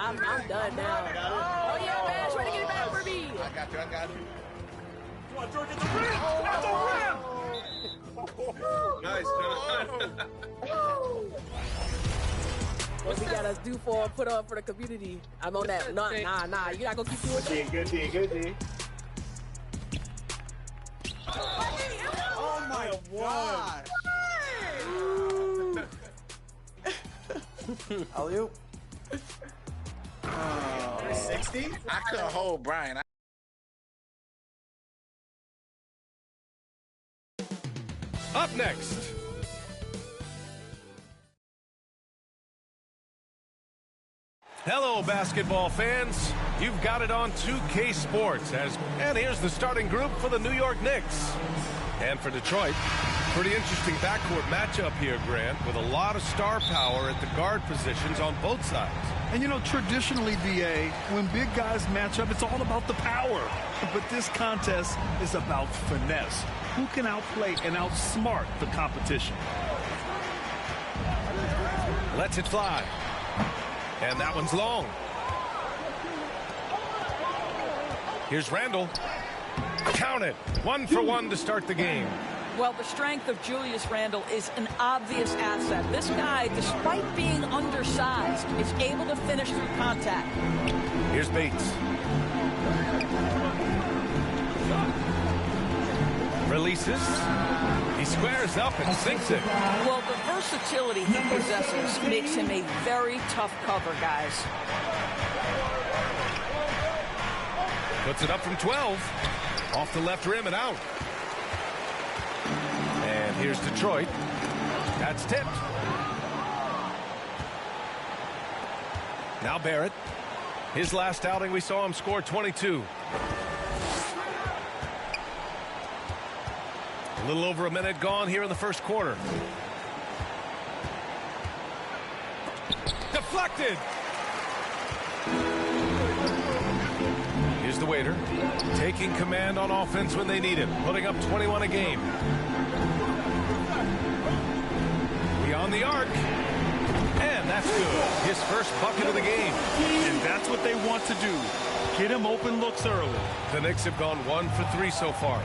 I'm done now. Oh, yeah, man. Trying to get it back for me. I got you. Come on, George, get the rim! At the rim! Nice, What we gotta do put on for the community? I'm on that. Nah. You're not gonna keep doing shit. Good D. Oh my God! Alley-oop. 60? I couldn't hold Brian. Up next. Hello, basketball fans. You've got it on 2K Sports. And here's the starting group for the New York Knicks. And for Detroit, pretty interesting backcourt matchup here, Grant, with a lot of star power at the guard positions on both sides. And, you know, traditionally, B.A., when big guys match up, it's all about the power. But this contest is about finesse. Who can outplay and outsmart the competition? Lets it fly. And that one's long. Here's Randall. Count it. 1 for 1 to start the game. Well, the strength of Julius Randle is an obvious asset. This guy, despite being undersized, is able to finish through contact. Here's Bates. Releases. He squares up and sinks it. Well, the versatility he possesses makes him a very tough cover, guys. Puts it up from 12. Off the left rim and out. And here's Detroit. That's tipped. Now Barrett. His last outing, we saw him score 22. A little over a minute gone here in the first quarter. Deflected. Here's the waiter, taking command on offense when they need him, putting up 21 a game. Beyond the arc. And that's good. His first bucket of the game. And that's what they want to do. Get him open looks early. The Knicks have gone 1 for 3 so far.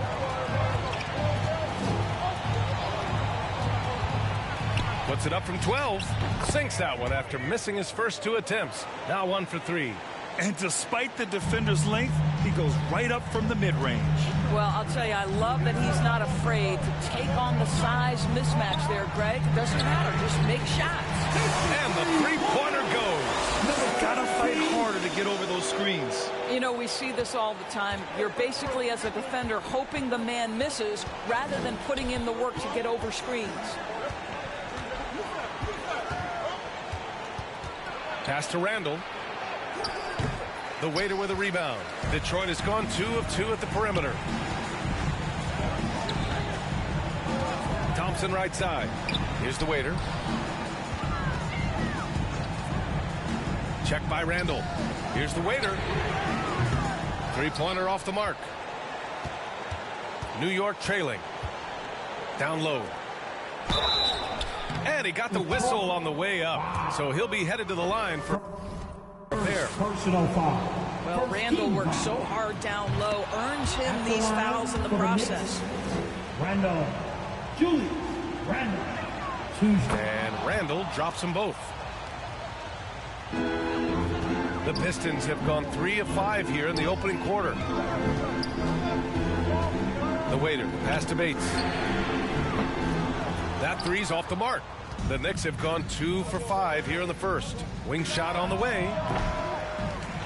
Puts it up from 12. Sinks that one after missing his first 2 attempts. Now 1 for 3. And despite the defender's length, he goes right up from the mid-range. Well, I'll tell you, I love that he's not afraid to take on the size mismatch there, Greg. It doesn't matter. Just make shots. And the three-pointer goes. Gotta fight harder to get over those screens. You know, we see this all the time. You're basically, as a defender, hoping the man misses rather than putting in the work to get over screens. Pass to Randall. The waiter with a rebound. Detroit has gone 2 of 2 at the perimeter. Thompson right side. Here's the waiter. Check by Randall. Here's the waiter. Three-pointer off the mark. New York trailing. Down low. And he got the whistle on the way up. So he'll be headed to the line for there. Personal foul. Well, Randall works so hard down low, earns him these fouls in the process. Randall. Julius Randall. And Randall drops them both. The Pistons have gone 3 of 5 here in the opening quarter. The waiter, pass to Bates. That three's off the mark. The Knicks have gone 2 for 5 here in the first. Wing shot on the way.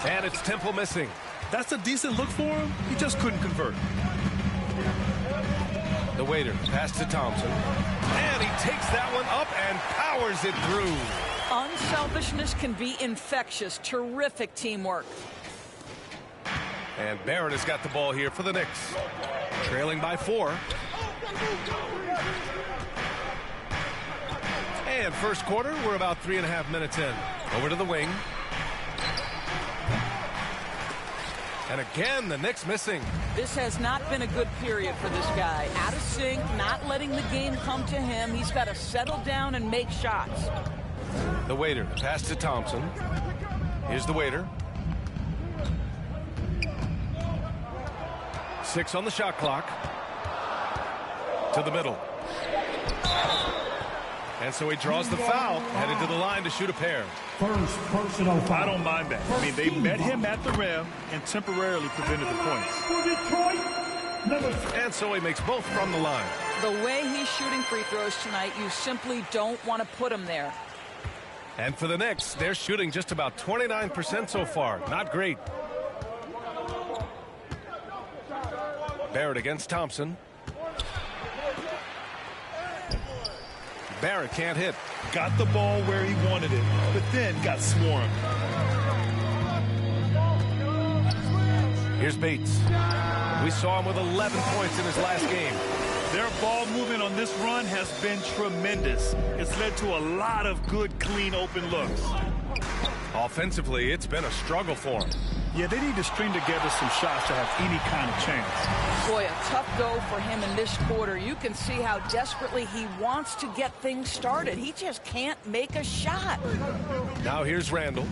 And it's Temple missing. That's a decent look for him. He just couldn't convert. The waiter, pass to Thompson. And he takes that one up and powers it through. Unselfishness can be infectious. Terrific teamwork. And Barrett has got the ball here for the Knicks. Trailing by 4. And first quarter, we're about 3.5 minutes in. Over to the wing. And again, the Knicks missing. This has not been a good period for this guy. Out of sync, not letting the game come to him. He's got to settle down and make shots. The waiter, pass to Thompson. Here's the waiter. 6 on the shot clock. To the middle. And so he draws the foul, headed to the line to shoot a pair. First personal foul. I don't mind that. I mean, they met him at the rim and temporarily prevented the points. For Detroit, And so he makes both from the line. The way he's shooting free throws tonight, you simply don't want to put him there. And for the Knicks, they're shooting just about 29% so far. Not great. Barrett against Thompson. Barrett can't hit. Got the ball where he wanted it, but then got swarmed. Here's Bates. We saw him with 11 points in his last game. Their ball movement on this run has been tremendous. It's led to a lot of good, clean, open looks. Offensively, it's been a struggle for him. Yeah, they need to string together some shots to have any kind of chance. Boy, a tough go for him in this quarter. You can see how desperately he wants to get things started. He just can't make a shot. Now here's Randall,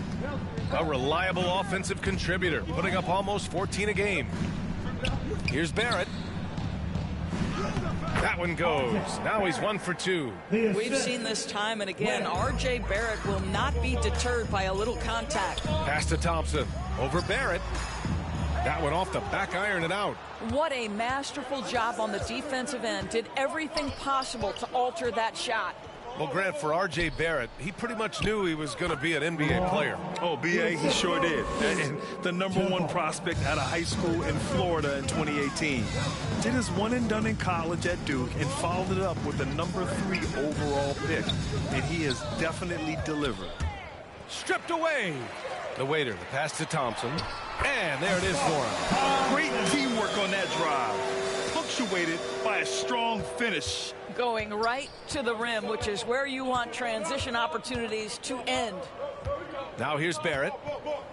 a reliable offensive contributor, putting up almost 14 a game. Here's Barrett. That one goes. Now he's 1 for 2. We've seen this time and again. R.J. Barrett will not be deterred by a little contact. Pass to Thompson. Over Barrett. That one off the back iron and out. What a masterful job on the defensive end. Did everything possible to alter that shot. Well, Grant, for R.J. Barrett, he pretty much knew he was going to be an NBA player. Oh, B.A., he sure did. And the #1 prospect out of high school in Florida in 2018. Did his one and done in college at Duke and followed it up with the #3 overall pick. And he has definitely delivered. Stripped away. The waiter, the pass to Thompson. And there it is for him. Great teamwork on that drive. Punctuated by a strong finish. Going right to the rim, which is where you want transition opportunities to end. Now here's Barrett.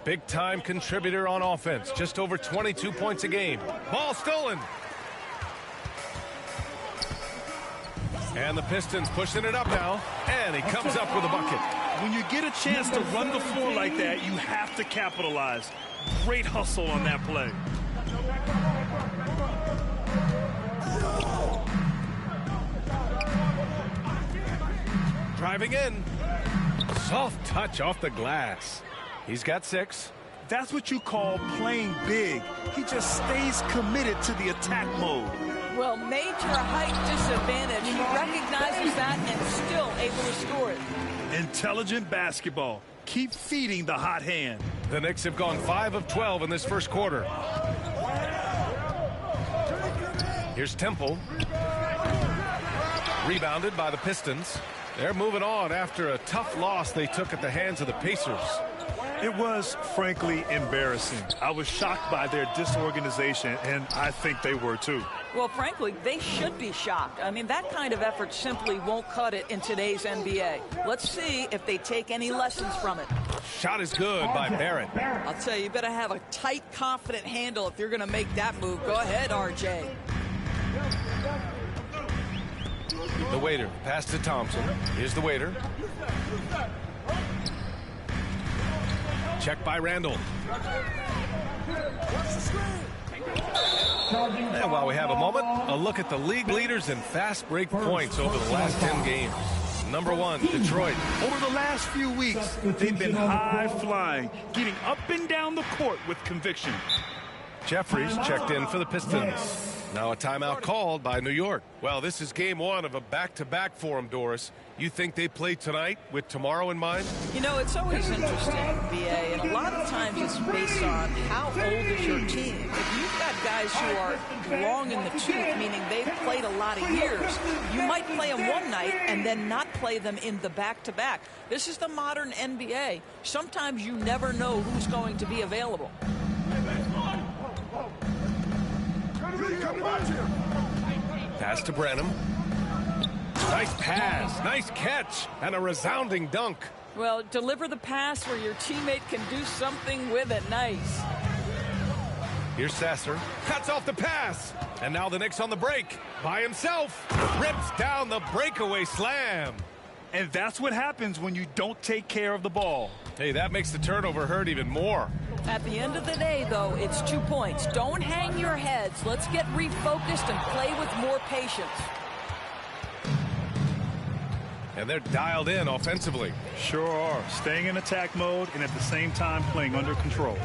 Big-time contributor on offense. Just over 22 points a game. Ball stolen. And the Pistons pushing it up now. And he comes up with a bucket. When you get a chance to run the floor like that, you have to capitalize. Great hustle on that play. Driving in. Soft touch off the glass. He's got 6. That's what you call playing big. He just stays committed to the attack mode. Well, major height disadvantage. He recognizes that and still able to score it. Intelligent basketball. Keep feeding the hot hand. The Knicks have gone 5 of 12 in this first quarter. Here's Temple. Rebounded by the Pistons. They're moving on after a tough loss they took at the hands of the Pacers. It was, frankly, embarrassing. I was shocked by their disorganization, and I think they were too. Well, frankly, they should be shocked. I mean, that kind of effort simply won't cut it in today's NBA. Let's see if they take any lessons from it. Shot is good by Barrett. I'll tell you, you better have a tight, confident handle if you're going to make that move. Go ahead, RJ. The waiter, pass to Thompson. Here's the waiter. Check by Randall. And while we have a moment, a look at the league leaders in fast break points over the last 10 games. #1, Detroit. Over the last few weeks, they've been high-flying, getting up and down the court with conviction. Jeffries checked in for the Pistons. Now a timeout called by New York. Well, this is game 1 of a back-to-back for them, Doris. You think they play tonight with tomorrow in mind? You know, it's always interesting, BA, and a lot of times it's based on how old is your team. If you've got guys who are long in the tooth, meaning they've played a lot of years, you might play them one night and then not play them in the back-to-back. This is the modern NBA. Sometimes you never know who's going to be available. Pass to Brenham. Nice pass, nice catch, and a resounding dunk. Well, deliver the pass where your teammate can do something with it. Nice. Here's Sasser. Cuts off the pass. And now the Knicks on the break. By himself. Rips down the breakaway slam. And that's what happens when you don't take care of the ball. Hey, that makes the turnover hurt even more. At the end of the day, though, it's 2 points. Don't hang your heads. Let's get refocused and play with more patience. And they're dialed in offensively. Sure are. Staying in attack mode and at the same time playing under control.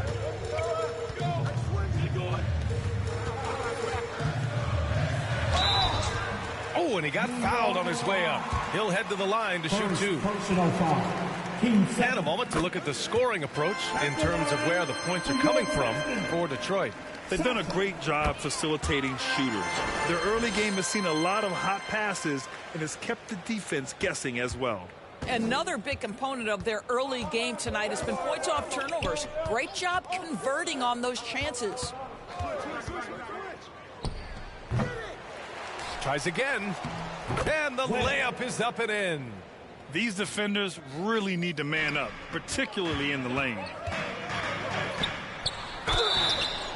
Oh, and he got fouled on his way up. He'll head to the line to shoot 2. Personal foul. Team And a seven. moment to look at the scoring approach in terms of where the points are coming from for Detroit. They've done a great job facilitating shooters. Their early game has seen a lot of hot passes and has kept the defense guessing as well. Another big component of their early game tonight has been points off turnovers. Great job converting on those chances. Tries again. And the layup is up and in. These defenders really need to man up, particularly in the lane.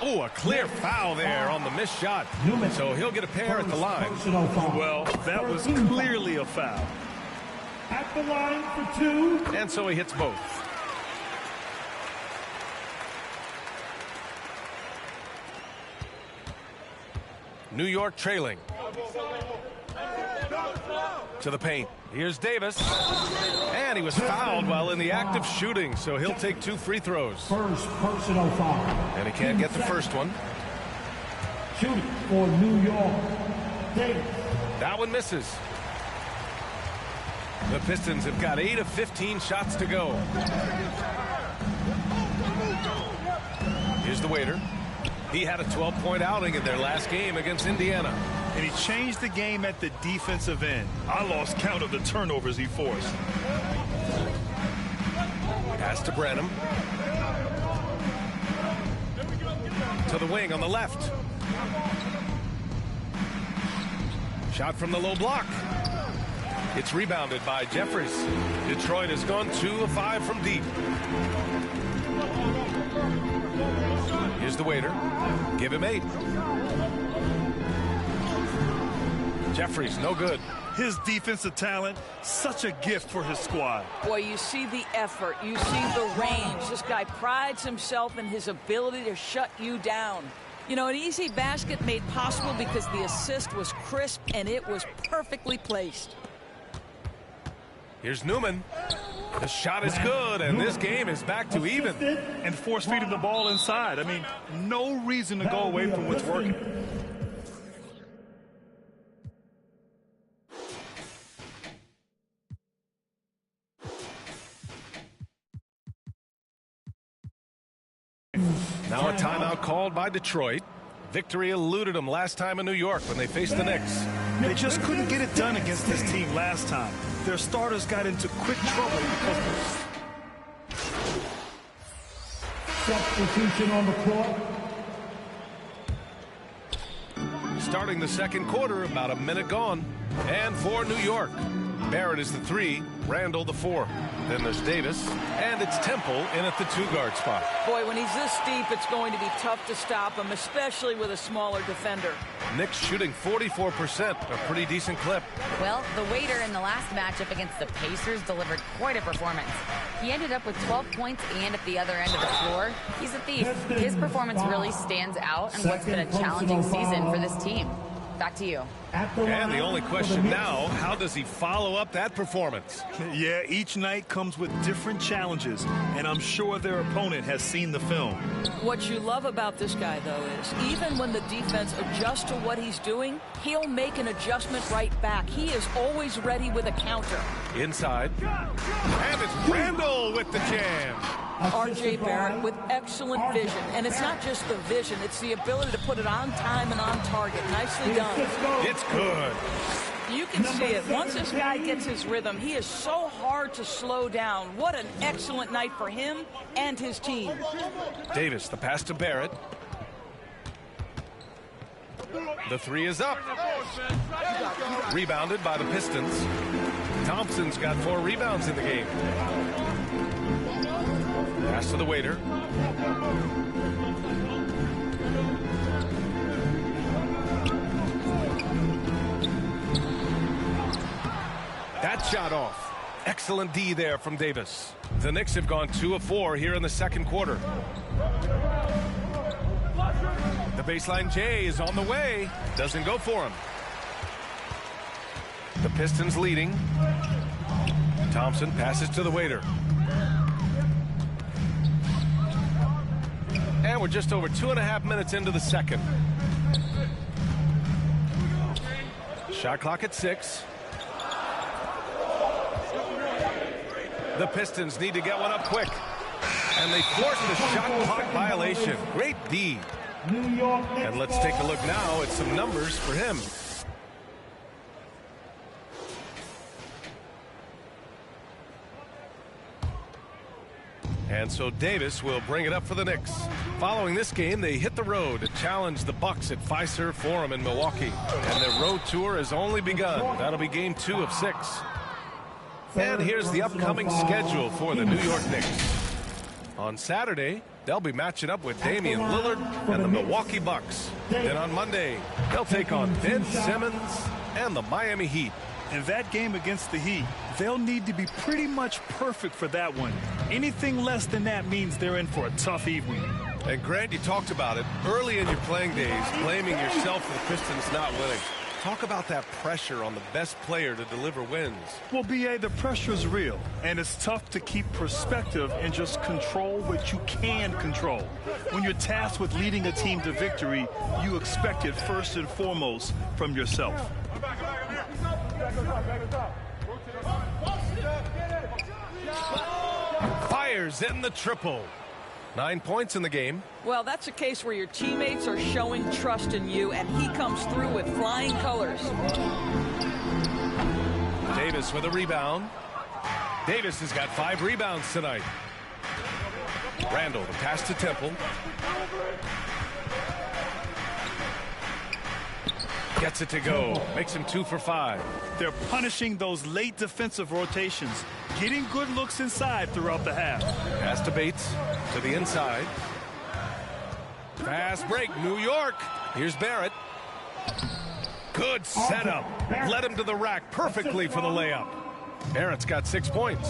Oh, a clear foul there on the missed shot. So he'll get a pair at the line. Personal foul. Well, that was clearly a foul. At the line for 2. And so he hits both. New York trailing. To the paint. Here's Davis. And he was fouled while in the act of shooting, so he'll take 2 free throws. First personal foul. And he can't get the first one. Shooting for New York. Davis. That one misses. The Pistons have got 8 of 15 shots to go. Here's the waiter. He had a 12-point outing in their last game against Indiana. And he changed the game at the defensive end. I lost count of the turnovers he forced. Pass to Branham. To the wing on the left. Shot from the low block. It's rebounded by Jeffries. Detroit has gone 2 of 5 from deep. Here's the waiter. Give him 8. Jeffries, no good. His defensive talent, such a gift for his squad. Boy, you see the effort. You see the range. This guy prides himself in his ability to shut you down. You know, an easy basket made possible because the assist was crisp and it was perfectly placed. Here's Newman. The shot is good, and this game is back to even. And force-feeding the ball inside. I mean, no reason to go away from what's working. Now a timeout called by Detroit. Victory eluded them last time in New York when they faced the Knicks. They just couldn't get it done against this team last time. Their starters got into quick trouble because Substitution on the court. Starting the second quarter, about a minute gone. And for New York, Barrett is the 3, Randall the 4. Then there's Davis, and it's Temple in at the 2-guard spot. Boy, when he's this deep, it's going to be tough to stop him, especially with a smaller defender. Knicks shooting 44%, a pretty decent clip. Well, the waiter in the last matchup against the Pacers delivered quite a performance. He ended up with 12 points and at the other end of the floor. He's a thief. His performance really stands out in what's been a challenging season for this team. Back to you. And the only question now, how does he follow up that performance? Yeah, each night comes with different challenges, and I'm sure their opponent has seen the film. What you love about this guy, though, is even when the defense adjusts to what he's doing, he'll make an adjustment right back. He is always ready with a counter. Inside. And it's Randall with the jam. R.J. Barrett with excellent vision. And it's not just the vision, it's the ability to put it on time and on target. Nicely done. It's good. You can see it. Once this guy gets his rhythm, he is so hard to slow down. What an excellent night for him and his team. Davis, the pass to Barrett. The 3 is up. Rebounded by the Pistons. Thompson's got 4 rebounds in the game. Pass to the waiter. That shot off. Excellent D there from Davis. The Knicks have gone 2 of 4 here in the second quarter. The baseline J is on the way. Doesn't go for him. The Pistons leading. Thompson passes to the waiter. And we're just over 2.5 minutes into the second. Shot clock at 6. The Pistons need to get one up quick. And they force the shot clock violation. Great D. And let's take a look now at some numbers for him. And so Davis will bring it up for the Knicks. Following this game, they hit the road to challenge the Bucks at Fiserv Forum in Milwaukee. And their road tour has only begun. That'll be game 2 of 6. And here's the upcoming schedule for the New York Knicks. On Saturday, they'll be matching up with Damian Lillard and the Milwaukee Bucks. Then on Monday, they'll take on Ben Simmons and the Miami Heat. In that game against the Heat, they'll need to be pretty much perfect for that one. Anything less than that means they're in for a tough evening. And Grant, you talked about it early in your playing days, blaming yourself for the Pistons not winning. Talk about that pressure on the best player to deliver wins. Well, B.A., the pressure's real, and it's tough to keep perspective and just control what you can control. When you're tasked with leading a team to victory, you expect it first and foremost from yourself. Fires in the triple. 9 points in the game. Well, that's a case where your teammates are showing trust in you, and he comes through with flying colors. Davis with a rebound. Davis has got 5 rebounds tonight. Randall, the pass to Temple. Gets it to go. Makes him 2 for 5. They're punishing those late defensive rotations, getting good looks inside throughout the half. Pass to Bates to the inside. Fast break, New York. Here's Barrett. Good setup. Led him to the rack perfectly for the layup. Barrett's got 6 points.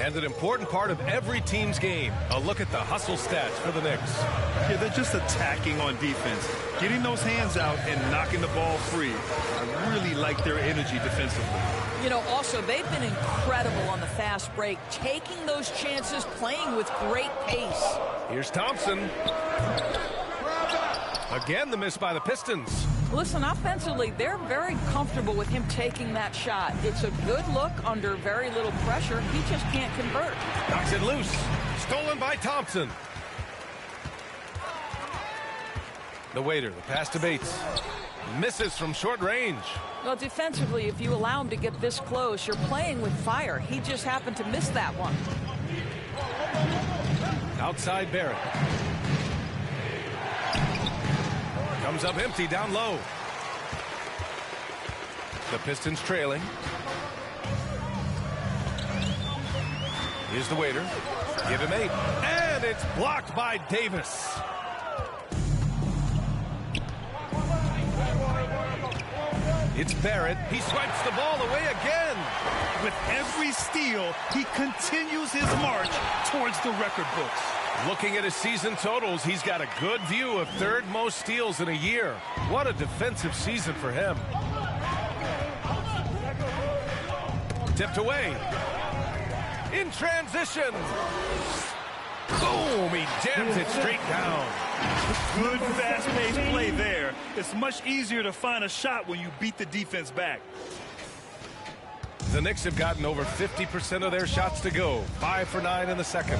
And an important part of every team's game, a look at the hustle stats for the Knicks. Yeah, they're just attacking on defense, getting those hands out and knocking the ball free. I really like their energy defensively. You know, also, they've been incredible on the fast break, taking those chances, playing with great pace. Here's Thompson. Again, the miss by the Pistons. Listen, offensively, they're very comfortable with him taking that shot. It's a good look under very little pressure. He just can't convert. Knocks it loose. Stolen by Thompson. The waiter, the pass to Bates. Misses from short range. Well, defensively, if you allow him to get this close, you're playing with fire. He just happened to miss that one. Outside Barrett. Comes up empty down low. The Pistons trailing. Here's the waiter. Give him 8. And it's blocked by Davis. It's Barrett. He swipes the ball away again. With every steal, he continues his march towards the record books. Looking at his season totals, he's got a good view of 3rd most steals in a year. What a defensive season for him. Tipped away. In transition. Boom, he jams it straight down. Good fast-paced play there. It's much easier to find a shot when you beat the defense back. The Knicks have gotten over 50% of their shots to go. 5 for 9 in the second.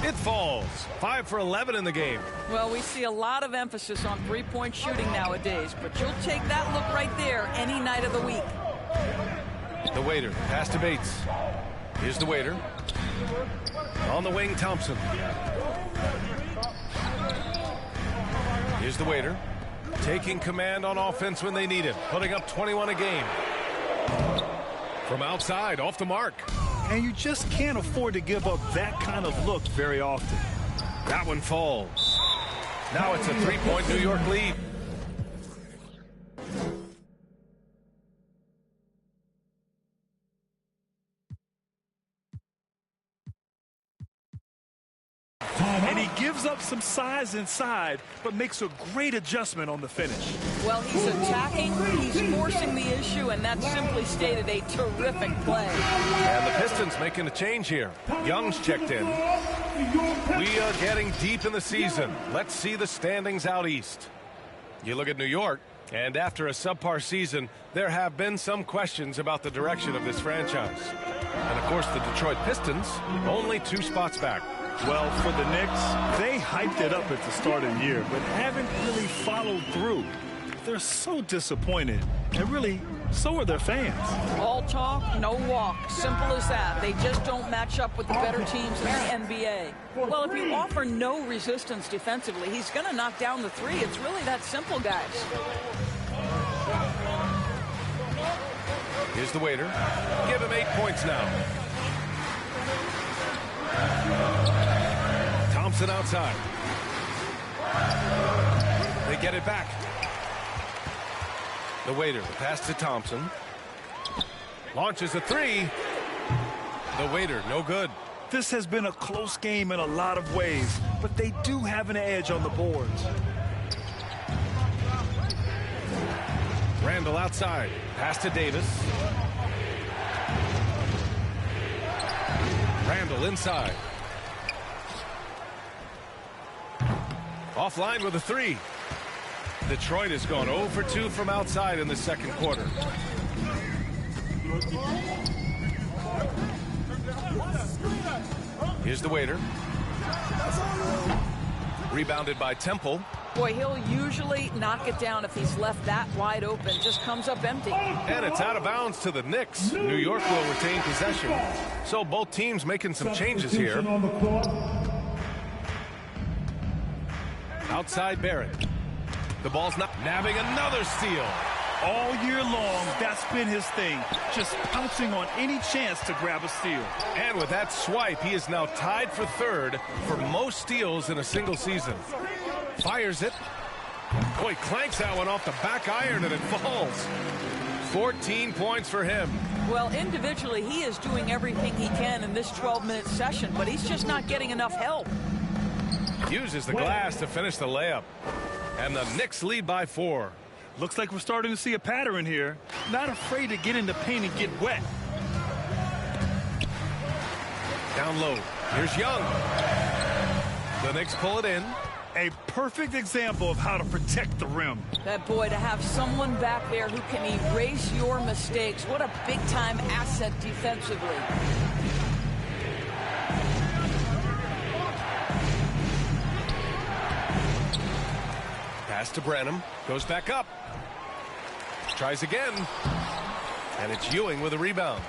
It falls. 5 for 11 in the game. Well, we see a lot of emphasis on three-point shooting nowadays, but you'll take that look right there any night of the week. The waiter, pass to Bates. Here's the waiter. On the wing, Thompson. Here's the waiter. Taking command on offense when they need it. Putting up 21 a game. From outside, off the mark. And you just can't afford to give up that kind of look very often. That one falls. Now it's a 3-point New York lead. gives up some size inside, but makes a great adjustment on the finish. Well, he's attacking, he's forcing the issue, and that simply stated a terrific play. And the Pistons making a change here. Young's checked in. We are getting deep in the season. Let's see the standings out east. You look at New York, and after a subpar season, there have been some questions about the direction of this franchise. And, of course, the Detroit Pistons, only 2 spots back. Well, for the Knicks, they hyped it up at the start of the year, but haven't really followed through. They're so disappointed, and really, so are their fans. All talk, no walk. Simple as that. They just don't match up with the better teams in the NBA. Well, if you offer no resistance defensively, he's going to knock down the 3. It's really that simple, guys. Here's the waiter. Give him 8 points now. Thompson outside. They get it back. The waiter, pass to Thompson. Launches a 3. The waiter, no good. This has been a close game in a lot of ways, but they do have an edge on the boards. Randall outside. Pass to Davis. Randall inside. Offline with a 3. Detroit has gone 0 for 2 from outside in the second quarter. Here's the waiter. Rebounded by Temple. Boy, he'll usually knock it down if he's left that wide open. Just comes up empty. And it's out of bounds to the Knicks. New York will retain possession. So both teams making some changes here. Outside Barrett. The ball's not nabbing another steal. All year long, that's been his thing. Just pouncing on any chance to grab a steal. And with that swipe, he is now tied for 3rd for most steals in a single season. Fires it. Boy, clanks that one off the back iron and it falls. 14 points for him. Well, individually, he is doing everything he can in this 12-minute session, but he's just not getting enough help. Uses the glass to finish the layup. And the Knicks lead by 4. Looks like we're starting to see a pattern here. Not afraid to get in the paint and get wet. Down low. Here's Young. The Knicks pull it in. A perfect example of how to protect the rim. That boy, to have someone back there who can erase your mistakes. What a big-time asset defensively. Pass to Branham. Goes back up. Tries again. And it's Ewing with a rebound.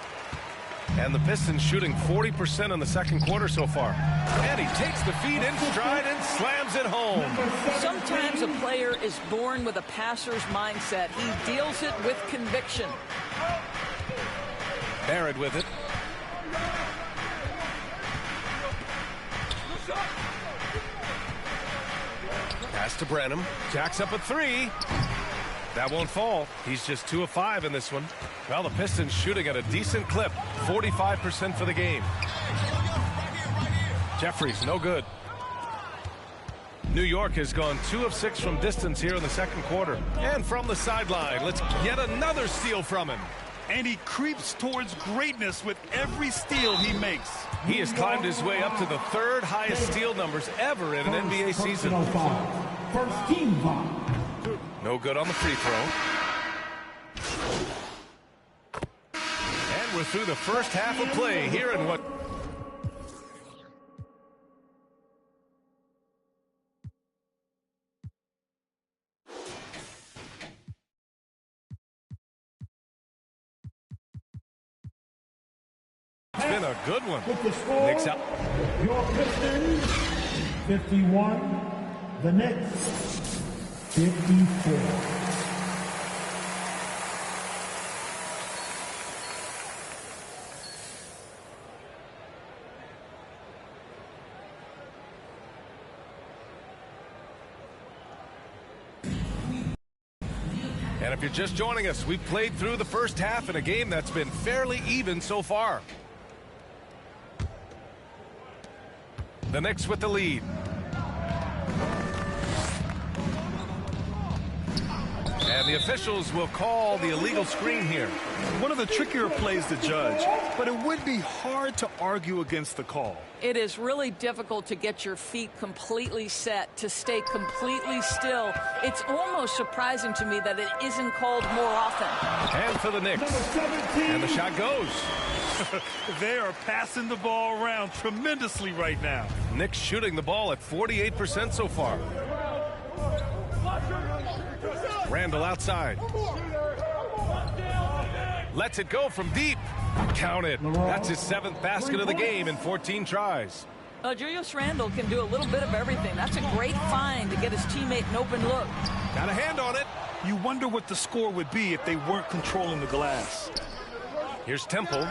And the Pistons shooting 40% in the second quarter so far. And he takes the feed in stride and slams it home. Sometimes a player is born with a passer's mindset. He deals it with conviction. Barrett with it. Pass to Branham. Jacks up a 3. That won't fall. He's just 2 of 5 in this one. Well, the Pistons shooting at a decent clip. 45% for the game. Jeffries, no good. New York has gone 2 of 6 from distance here in the second quarter. And from the sideline, let's get another steal from him. And he creeps towards greatness with every steal he makes. He has climbed his way up to the 3rd highest steal numbers ever in an NBA season. First team foul. No good on the free throw. And we're through the first half of play here in what... It's been a good one. With the score, Knicks out. Your Pistons, 51. The Knicks, 54. And if you're just joining us, we've played through the first half in a game that's been fairly even so far. The Knicks with the lead. And the officials will call the illegal screen here. One of the trickier plays to judge, but it would be hard to argue against the call. It is really difficult to get your feet completely set, to stay completely still. It's almost surprising to me that it isn't called more often. And for the Knicks. And the shot goes. They are passing the ball around tremendously right now. Knicks shooting the ball at 48% so far. Randall outside. Lets it go from deep. Count it. That's his 7th basket of the game in 14 tries. Julius Randle can do a little bit of everything. That's a great find to get his teammate an open look. Got a hand on it. You wonder what the score would be if they weren't controlling the glass. Here's Temple.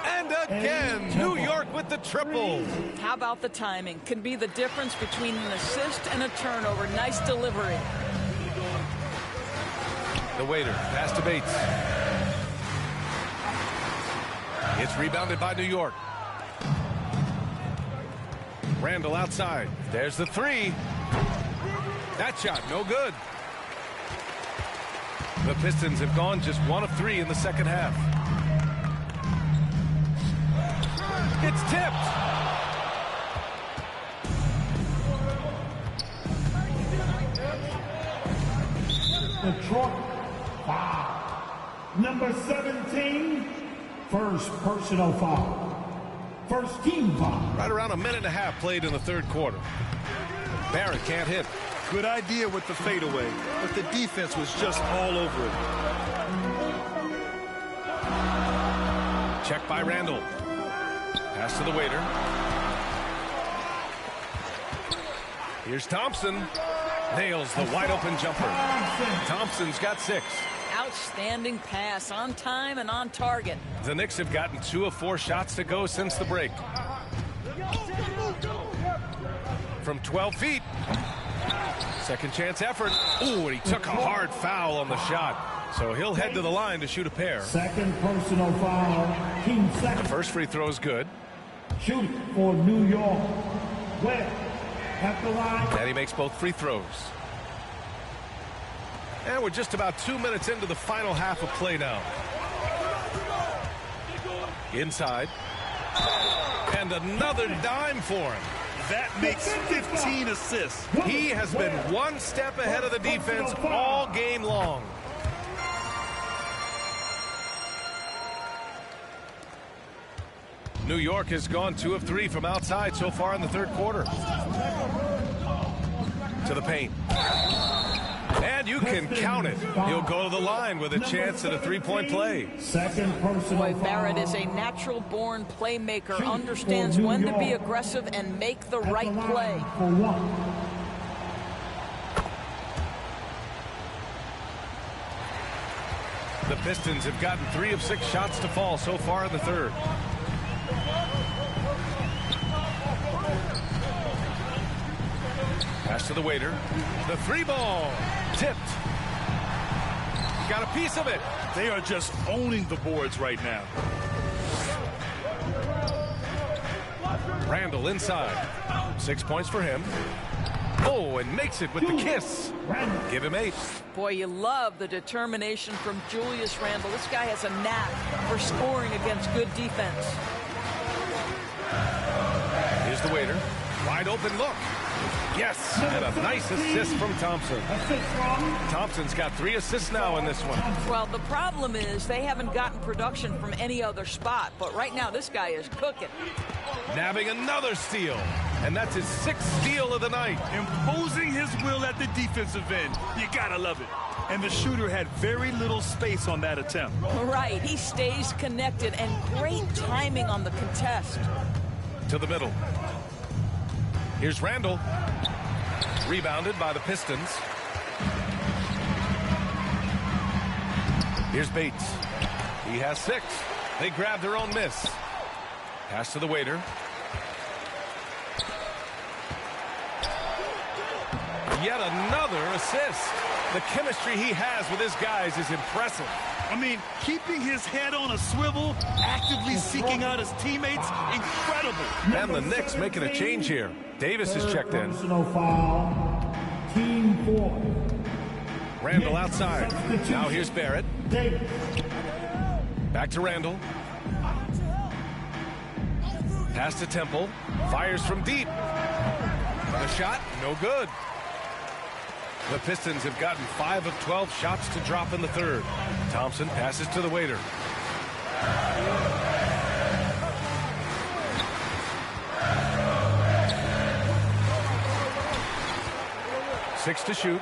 And again, New York with the triple. How about the timing? Can be the difference between an assist and a turnover. Nice delivery. The waiter, pass to Bates. It's rebounded by New York. Randall outside. There's the three. That shot, no good. The Pistons have gone just 1 of 3 in the second half. It's tipped. Detroit foul. Number 17, first personal foul. First team foul. Right around a minute and a half played in the third quarter. Barrett can't hit. Good idea with the fadeaway, but the defense was just all over it. Check by Randall. Pass to the waiter. Here's Thompson. Nails the wide open jumper. Thompson's got 6. Outstanding pass, on time and on target. The Knicks have gotten 2 of 4 shots to go since the break. From 12 feet. Second chance effort. Ooh, and he took a hard foul on the shot. So he'll head to the line to shoot a pair. Second personal foul. Team second. The first free throw is good. Shoot for New York. Webb at the line. And he makes both free throws. And we're just about 2 minutes into the final half of play now. Inside. And another dime for him. That makes 15 assists. He has been 1 step ahead of the defense all game long. New York has gone 2 of 3 from outside so far in the third quarter. To the paint. And you can count it. He'll go to the line with a chance at a 3-point play. Second personal Boy, Barrett is a natural-born playmaker, understands when to be aggressive and make the right play. For 1. The Pistons have gotten 3 of 6 shots to fall so far in the third. Pass to the waiter. The 3 ball. Tipped. Got a piece of it. They are just owning the boards right now. Randall inside. 6 points for him. Oh, and makes it with the kiss. Give him 8. Boy, you love the determination from Julius Randle. This guy has a knack for scoring against good defense. Here's the waiter. Wide open look. Yes, and a nice assist from Thompson. Thompson's got 3 assists now in this one. Well, the problem is they haven't gotten production from any other spot, but right now this guy is cooking. Nabbing another steal, and that's his 6th steal of the night. Imposing his will at the defensive end. You gotta love it. And the shooter had very little space on that attempt. Right, he stays connected, and great timing on the contest. To the middle. Here's Randall. Rebounded by the Pistons. Here's Bates. He has 6. They grab their own miss. Pass to the waiter. yet another assist. The chemistry he has with his guys is impressive. I mean, keeping his head on a swivel, actively seeking out his teammates, incredible. And the Knicks making a change here. Davis is checked in. Personal foul. Team 4. Randall outside. Now here's Barrett. Davis. Back to Randall. Pass to Temple. Fires from deep. The shot, no good. The Pistons have gotten 5 of 12 shots to drop in the third. Thompson passes to the waiter. Six to shoot.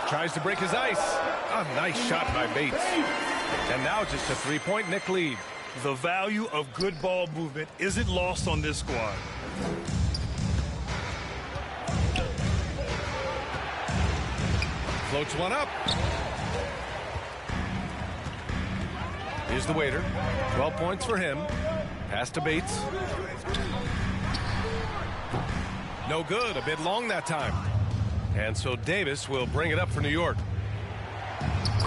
Tries to break his ice. A nice shot by Bates. And now just a three-point Knick lead. The value of good ball movement isn't lost on this squad. Floats one up. Here's the waiter. 12 points for him. Pass to Bates. No good. A bit long that time. And so Davis will bring it up for New York.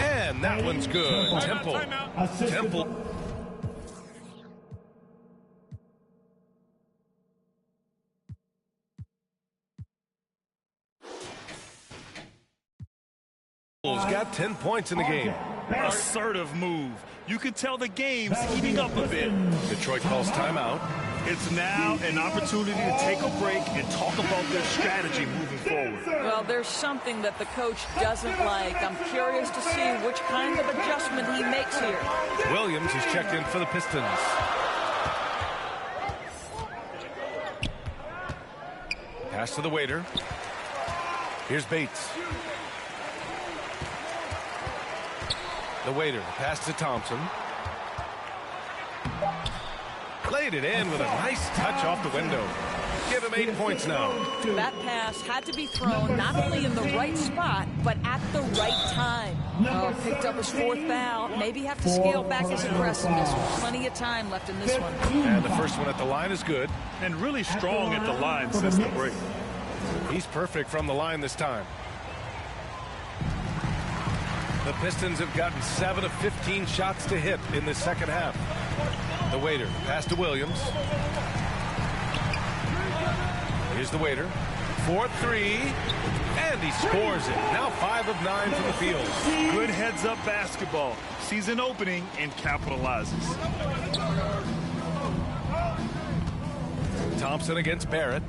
And that one's good. Temple. Temple. Got 10 points in the game. Assertive move. You can tell the game's heating up a bit. Detroit calls timeout. It's now an opportunity to take a break and talk about their strategy moving forward. Well, there's something that the coach doesn't like. I'm curious to see which kind of adjustment he makes here. Williams is checked in for the Pistons. Pass to the waiter. Here's Bates. The waiter, pass to Thompson. Laid it in with a nice touch off the window. Give him 8 points now. That pass had to be thrown not only in the right spot, but at the right time. Oh, picked up his 4th foul. Maybe have to scale back his aggressiveness. Plenty of time left in this one. And the first one at the line is good. And really strong at the line since the break. He's perfect from the line this time. The Pistons have gotten 7 of 15 shots to hit in the second half. The waiter, pass to Williams. Here's the waiter. 4-3, and he scores it. Now 5 of 9 from the field. Good heads-up basketball. Sees an opening and capitalizes. Thompson against Barrett.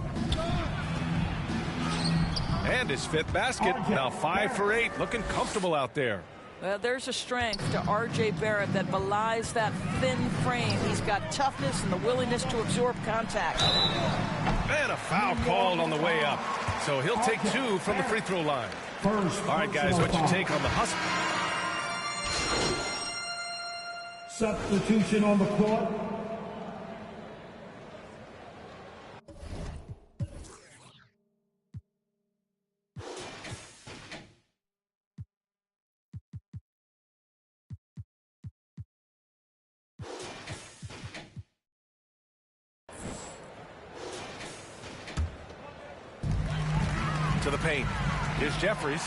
And his 5th basket. Now 5 for 8. Looking comfortable out there. Well, there's a strength to R.J. Barrett that belies that thin frame. He's got toughness and the willingness to absorb contact. And a foul called on the way up. So he'll take 2 from the free throw line. All right, guys, what's your take on the hustle? Substitution on the court. To the paint. Here's Jeffries.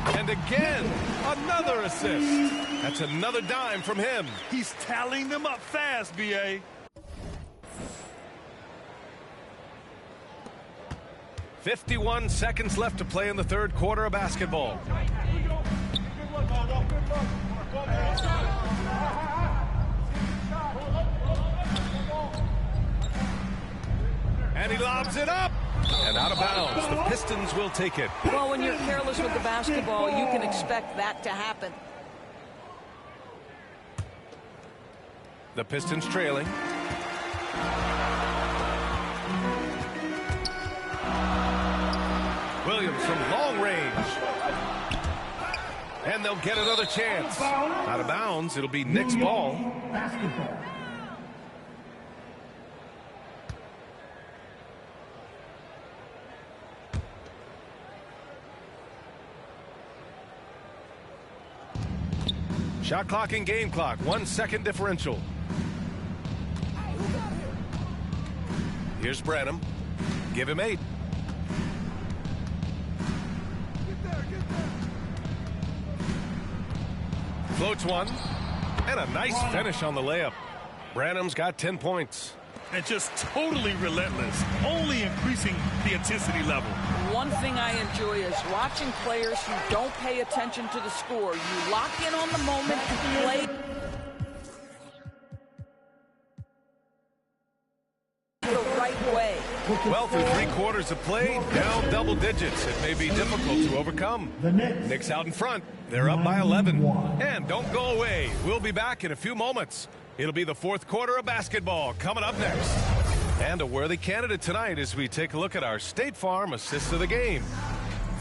And again, another assist. That's another dime from him. He's tallying them up fast, B.A. 51 seconds left to play in the third quarter of basketball. And he lobs it up. And out of bounds. The Pistons will take it. Well, when you're careless with the basketball, you can expect that to happen. The Pistons trailing. Williams from long range. And they'll get another chance. Out of bounds. It'll be Knicks ball. Basketball. Shot clock and game clock. 1 second differential. Here's Branham. Give him 8. Floats one. And a nice finish on the layup. Branham's got 10 points. And just totally relentless, only increasing the intensity level. One thing I enjoy is watching players who don't pay attention to the score. You lock in on the moment and play the right way. Well, through 3 quarters of play, down double digits. It may be difficult to overcome. Knicks out in front. They're up by 11. And don't go away. We'll be back in a few moments. It'll be the 4th quarter of basketball coming up next. And a worthy candidate tonight as we take a look at our State Farm assist of the game.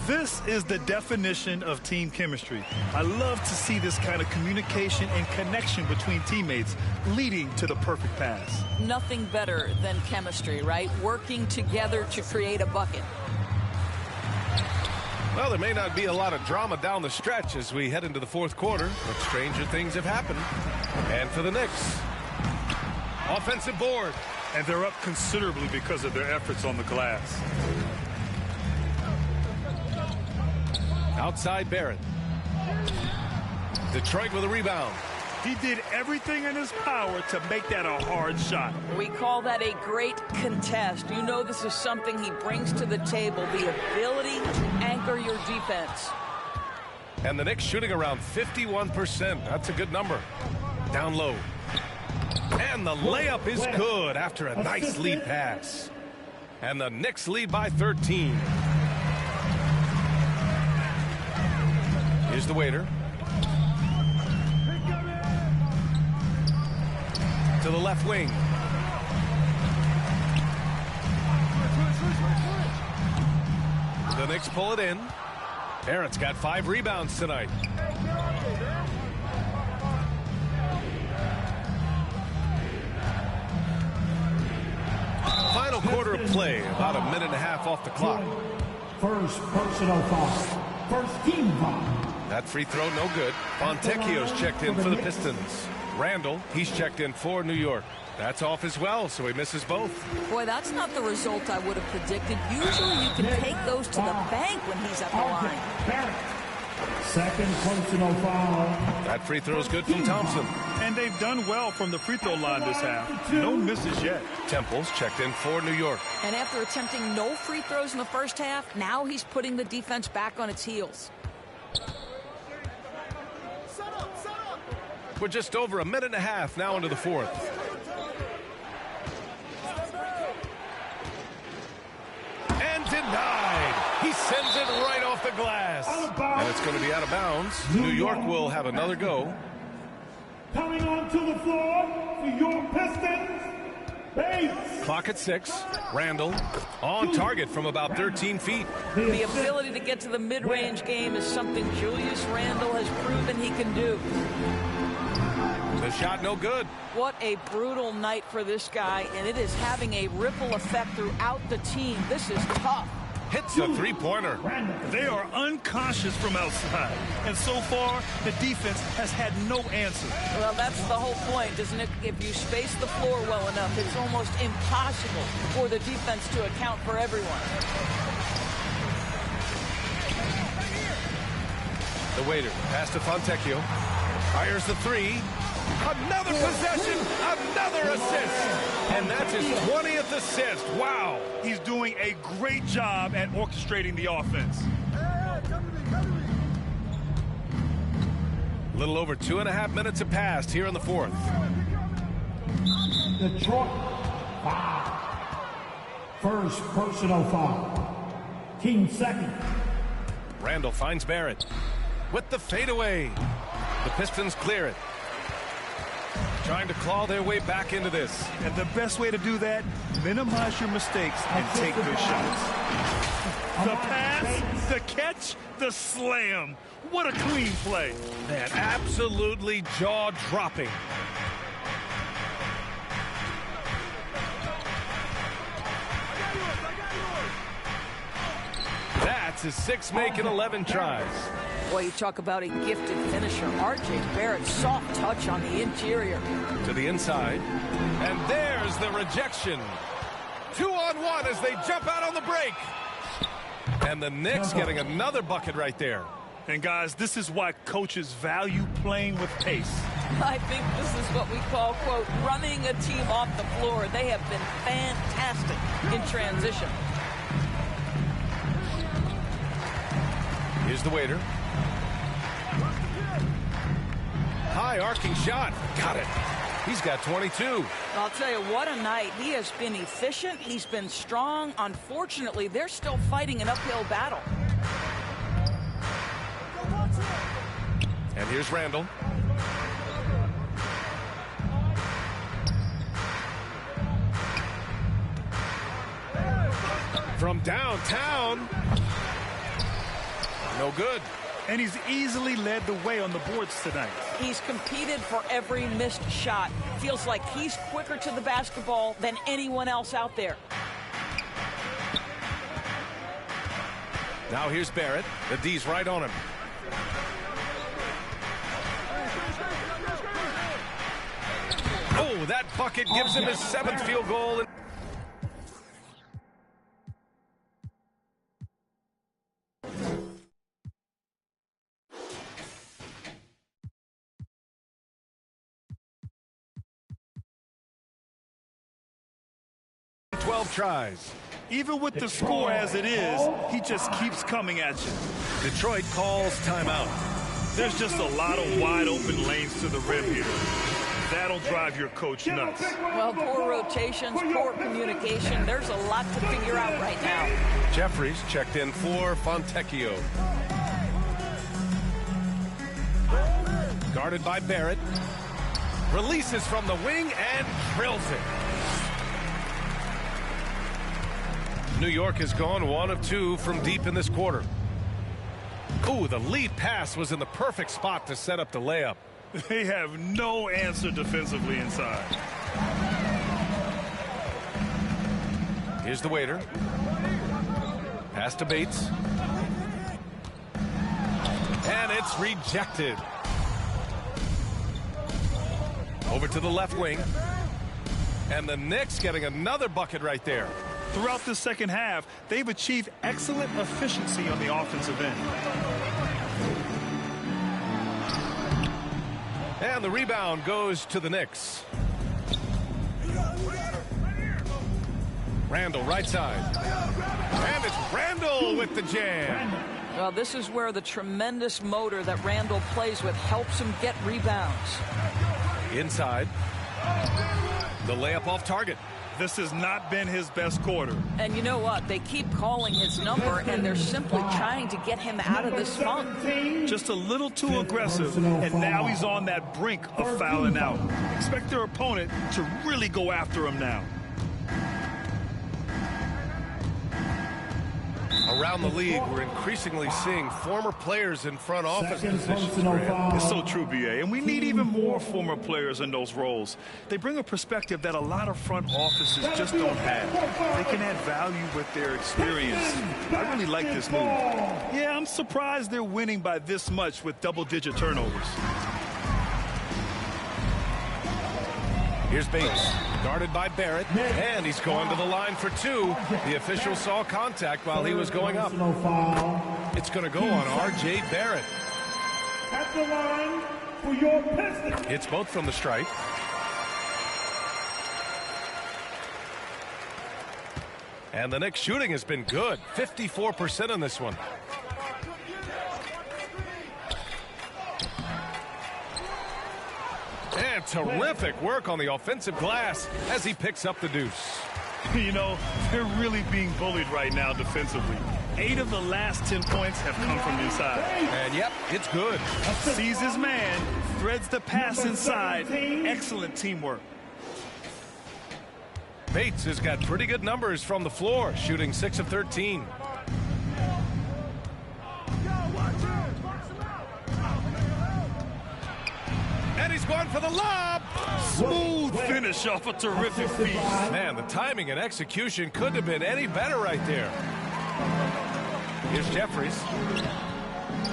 This is the definition of team chemistry. I love to see this kind of communication and connection between teammates leading to the perfect pass. Nothing better than chemistry, right? Working together to create a bucket. Well, there may not be a lot of drama down the stretch as we head into the 4th quarter, but stranger things have happened. And for the Knicks, offensive board. And they're up considerably because of their efforts on the glass. Outside Barrett. Detroit with a rebound. He did everything in his power to make that a hard shot. We call that a great contest. You know this is something he brings to the table, the ability to anchor your defense. And the Knicks shooting around 51%. That's a good number. Down low. And the layup is good after a nice lead pass. And the Knicks lead by 13. Here's the waiter. To the left wing. The Knicks pull it in. Barrett's got 5 rebounds tonight. Final quarter of play, about a minute and a half off the clock. First personal foul. First team foul. That free throw no good. Fontecchio's checked in for the Pistons. Randall, he's checked in for New York. That's off as well, so he misses both. Boy, that's not the result I would have predicted. Usually you can take those to the bank when he's at the line. Second personal foul. That free throw is good from Thompson. And they've done well from the free throw line this half. No misses yet. Temple's checked in for New York. And after attempting no free throws in the first half, now he's putting the defense back on its heels. We're just over a minute and a half now into the 4th. And denied. He sends it right off the glass. And it's going to be out of bounds. New York will have another go. Coming onto the floor for your Pistons. Bates. Clock at 6. Randall on target from about 13 feet. The ability to get to the mid-range game is something Julius Randle has proven he can do. The shot no good. What a brutal night for this guy, and it is having a ripple effect throughout the team. This is tough. Hits a three-pointer. They are unconscious from outside, and so far the defense has had no answer. Well, that's the whole point, isn't it? If you space the floor well enough, it's almost impossible for the defense to account for everyone. The waiter pass to Fontecchio. Fires the 3. Another possession, another assist. And that's his 20th assist. Wow. He's doing a great job at orchestrating the offense. A little over 2.5 minutes have passed here in the 4th. Detroit, foul. First personal foul. Team second. Randall finds Barrett with the fadeaway. The Pistons clear it. Trying to claw their way back into this. And the best way to do that, minimize your mistakes and take good shots. The pass, the catch, the slam. What a clean play. Man, absolutely jaw-dropping. That's his 6 make in 11 tries. Boy, you talk about a gifted finisher. R.J. Barrett, soft touch on the interior. To the inside. And there's the rejection. 2-on-1 as they jump out on the break. And the Knicks getting another bucket right there. And guys, this is why coaches value playing with pace. I think this is what we call, quote, running a team off the floor. They have been fantastic in transition. Here's the waiter. High arcing shot. Got it. He's got 22. I'll tell you, what a night. He has been efficient. He's been strong. Unfortunately, they're still fighting an uphill battle. And here's Randall. From downtown. No good. And he's easily led the way on the boards tonight. He's competed for every missed shot. Feels like he's quicker to the basketball than anyone else out there. Now here's Barrett. The D's right on him. Oh, that bucket gives him his 7th field goal. And 12 tries. Even with the score as it is, he just keeps coming at you. Detroit calls timeout. There's just a lot of wide open lanes to the rim here. That'll drive your coach nuts. Well, poor rotations, poor communication. There's a lot to figure out right now. Jeffries checked in for Fontecchio. Guarded by Barrett. Releases from the wing and drills it. New York has gone 1 of 2 from deep in this quarter. Ooh, the lead pass was in the perfect spot to set up the layup. They have no answer defensively inside. Here's the waiter. Pass to Bates. And it's rejected. Over to the left wing. And the Knicks getting another bucket right there. Throughout the second half, they've achieved excellent efficiency on the offensive end. And the rebound goes to the Knicks. Randall, right side. And it's Randall with the jam. Well, this is where the tremendous motor that Randall plays with helps him get rebounds. Inside. The layup off target. This has not been his best quarter. And you know what? They keep calling his number, and they're simply trying to get him out of this funk. Just a little too aggressive, and now he's on that brink of fouling out. Expect their opponent to really go after him now. Around the league, we're increasingly seeing former players in front office positions. It's so true, B.A., and we need even more former players in those roles. They bring a perspective that a lot of front offices just don't have. They can add value with their experience. I really like this move. Yeah, I'm surprised they're winning by this much with double-digit turnovers. Here's Bates, guarded by Barrett, and he's going to the line for 2. The official saw contact while he was going up. It's going to go on R.J. Barrett. At the line for your Pistons. It's both from the stripe. And the Knicks shooting has been good, 54% on this one. And terrific work on the offensive glass as he picks up the deuce. You know, they're really being bullied right now defensively. 8 of the last 10 points have come from inside. And yep, it's good. Sees his man, threads the pass inside. Excellent teamwork. Bates has got pretty good numbers from the floor, shooting 6 of 13. And he's going for the lob. Smooth finish off a terrific feed. Man, the timing and execution couldn't have been any better right there. Here's Jeffries.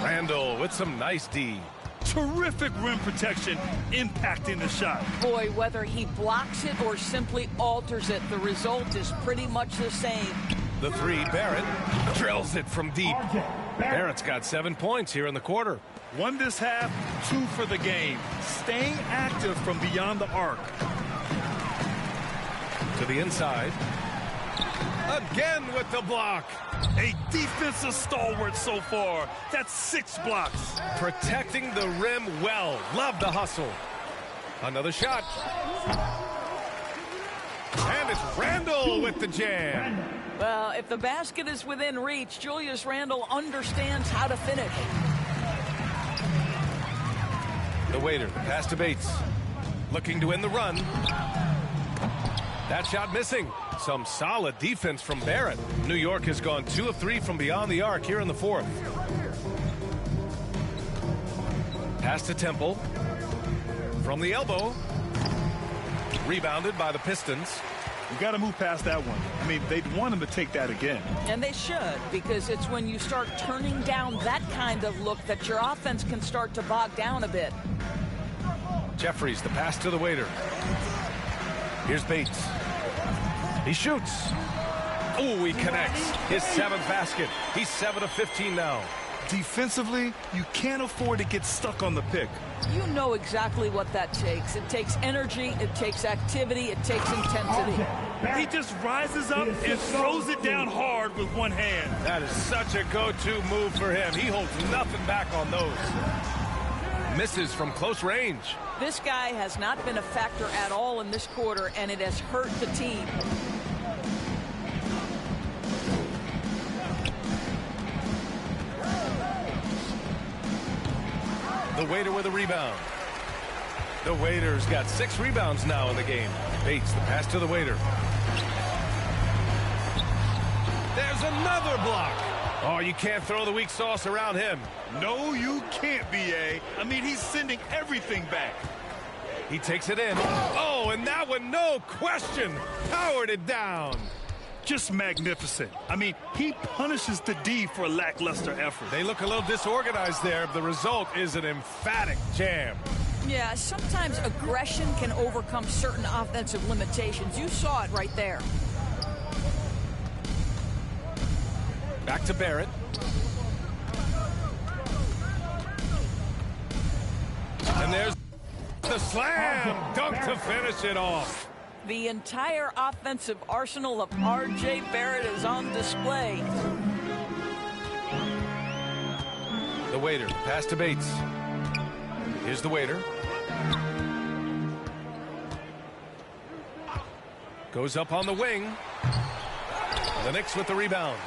Randall with some nice D. Terrific rim protection, impacting the shot. Boy, whether he blocks it or simply alters it, the result is pretty much the same. The 3, Barrett drills it from deep. Barrett's got 7 points here in the quarter. 1 this half, 2 for the game. Staying active from beyond the arc. To the inside. Again with the block. A defensive stalwart so far. That's 6 blocks. Protecting the rim well. Love the hustle. Another shot. And it's Randle with the jam. Well, if the basket is within reach, Julius Randle understands how to finish. The waiter, pass to Bates. Looking to win the run. That shot missing. Some solid defense from Barrett. New York has gone 2 of 3 from beyond the arc here in the fourth. Pass to Temple. From the elbow. Rebounded by the Pistons. You got to move past that one. I mean, they'd want him to take that again. And they should, because it's when you start turning down that kind of look that your offense can start to bog down a bit. Jeffries, the pass to the waiter. Here's Bates. He shoots. Oh, he connects. His 7th basket. He's 7 of 15 now. Defensively, you can't afford to get stuck on the pick. You know exactly what that takes. It takes energy, it takes activity, it takes intensity. He just rises up and throws it down hard with one hand. That is such a go-to move for him. He holds nothing back on those. Misses from close range. This guy has not been a factor at all in this quarter, and it has hurt the team. The waiter with a rebound. The waiter's got 6 rebounds now in the game. Bates, the pass to the waiter. There's another block. Oh, you can't throw the weak sauce around him. No, you can't, B.A. I mean, he's sending everything back. He takes it in. Oh, and that one, no question, powered it down. Just magnificent. I mean, he punishes the D for a lackluster effort. They look a little disorganized there. The result is an emphatic jam. Yeah, sometimes aggression can overcome certain offensive limitations. You saw it right there. Back to Barrett. And there's the slam dunk to finish it off. The entire offensive arsenal of R.J. Barrett is on display. The waiter, pass to Bates. Here's the waiter. Goes up on the wing. The Knicks with the rebound.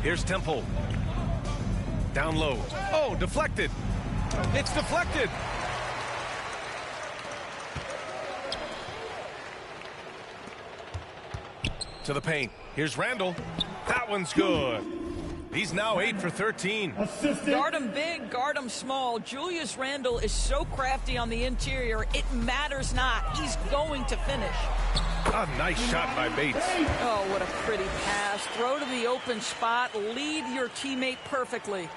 Here's Temple. Down low. Oh, deflected. It's deflected. To the paint. Here's Randle. That one's good. He's now 8 for 13. Guard him big, guard him small. Julius Randle is so crafty on the interior, it matters not. He's going to finish. A nice shot by Bates. Oh, what a pretty pass. Throw to the open spot. Lead your teammate perfectly.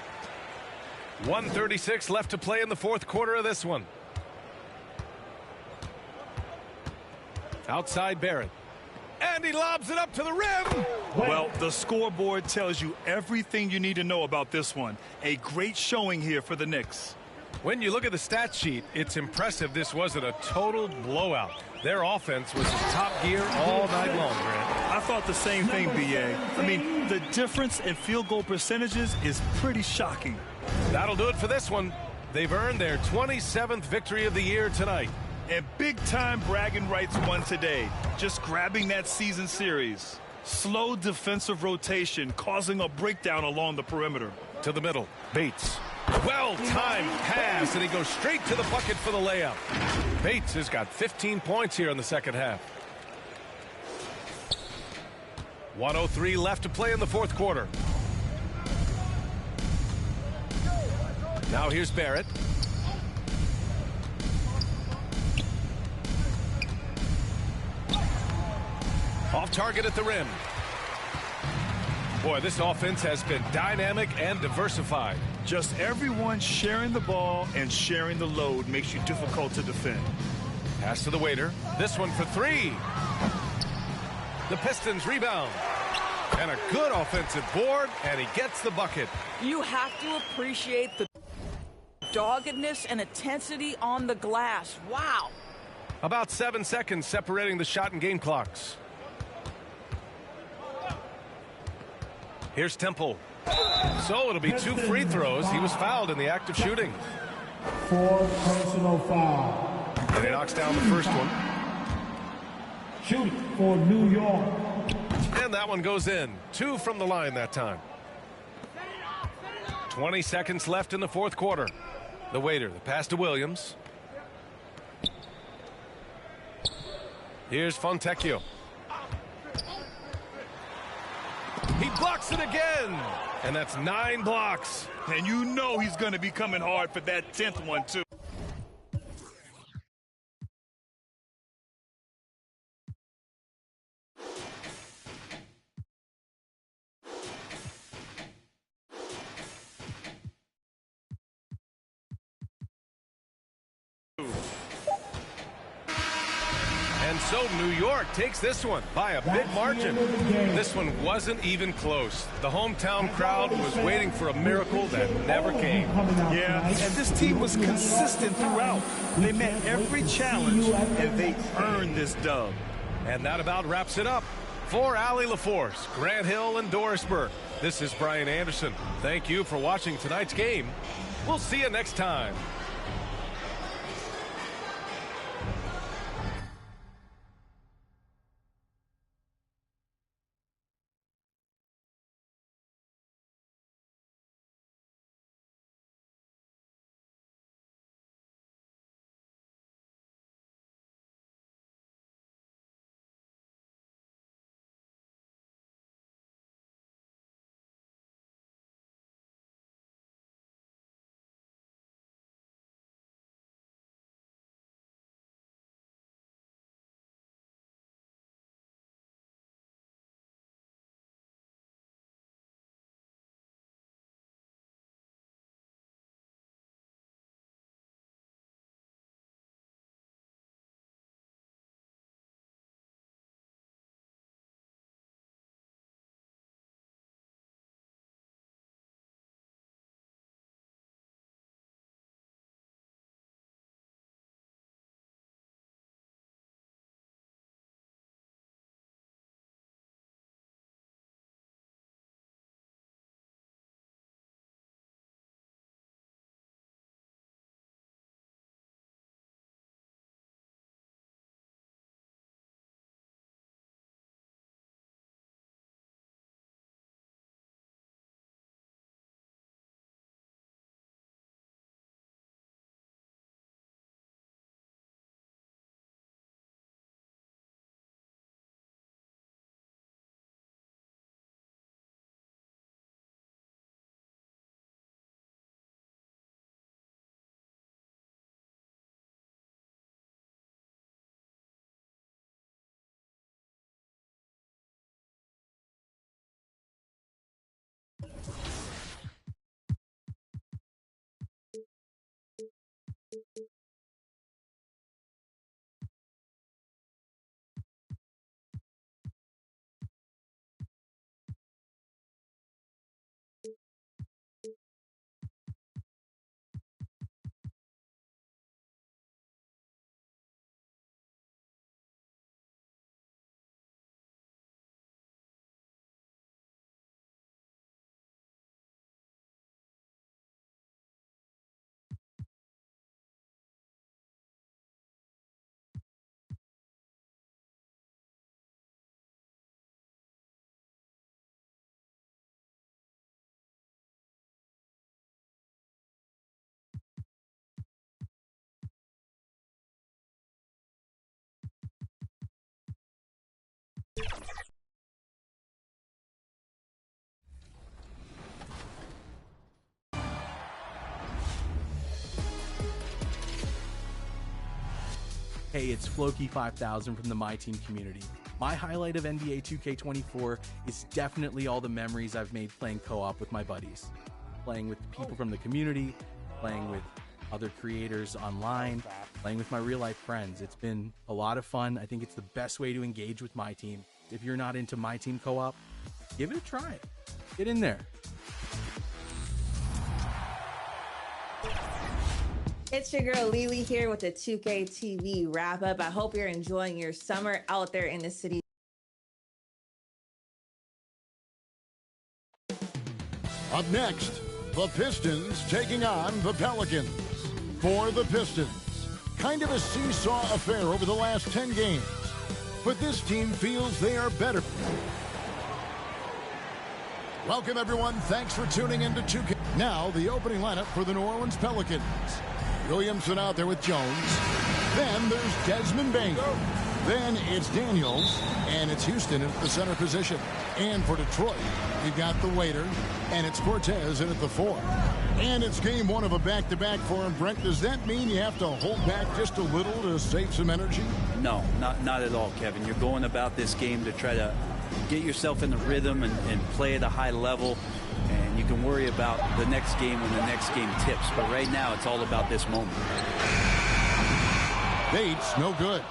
1:36 left to play in the fourth quarter of this one. Outside Barrett. And he lobs it up to the rim. Well, the scoreboard tells you everything you need to know about this one. A great showing here for the Knicks. When you look at the stat sheet, it's impressive this wasn't a total blowout. Their offense was top gear all night long, Grant. I thought the same thing, B.A. I mean, the difference in field goal percentages is pretty shocking. That'll do it for this one. They've earned their 27th victory of the year tonight. And big-time bragging rights won today. Just grabbing that season series. Slow defensive rotation causing a breakdown along the perimeter. To the middle. Bates. Well-timed pass, and he goes straight to the bucket for the layup. Bates has got 15 points here in the second half. 1:03 left to play in the fourth quarter. Now here's Barrett. Off target at the rim. Boy, this offense has been dynamic and diversified. Just everyone sharing the ball and sharing the load makes you difficult to defend. Pass to the waiter. This one for 3. The Pistons rebound. And a good offensive board, and he gets the bucket. You have to appreciate the doggedness and intensity on the glass. Wow. About 7 seconds separating the shot and game clocks. Here's Temple. So it'll be 2 free throws. He was fouled in the act of shooting. 4 personal foul. And he knocks down the first one. Shooting for New York. And that one goes in. 2 from the line that time. 20 seconds left in the fourth quarter. The waiter, the pass to Williams. Here's Fontecchio. He blocks it again. And that's 9 blocks. And you know he's going to be coming hard for that 10th one, too. And so New York takes this one by a big margin. This one wasn't even close. The hometown crowd was waiting for a miracle that never came. Yeah, and this team was consistent throughout. They met every challenge, and they earned this dub. And that about wraps it up. For Allie LaForce, Grant Hill, and Doris Burke, this is Brian Anderson. Thank you for watching tonight's game. We'll see you next time. Hey, it's Floki5000 from the My Team community. My highlight of NBA 2K24 is definitely all the memories I've made playing co-op with my buddies. Playing with people from the community, playing with other creators online, playing with my real-life friends. It's been a lot of fun. I think it's the best way to engage with My Team. If you're not into My Team co-op, give it a try. Get in there. It's your girl Lily here with the 2K TV wrap up. I hope you're enjoying your summer out there in the city. Up next, the Pistons taking on the Pelicans. For the Pistons, kind of a seesaw affair over the last 10 games. But this team feels they are better. Welcome, everyone. Thanks for tuning in to 2K. Now, the opening lineup for the New Orleans Pelicans. Williamson out there with Jones. Then there's Desmond Bain. Then it's Daniels, and it's Houston at the center position. And for Detroit, we've got the waiter, and it's Cortez in at the 4. And it's game 1 of a back-to-back for him. Brent, does that mean you have to hold back just a little to save some energy? No, not at all, Kevin. You're going about this game to try to get yourself in the rhythm and play at a high level. And you can worry about the next game when the next game tips. But right now, it's all about this moment. Bates, no good.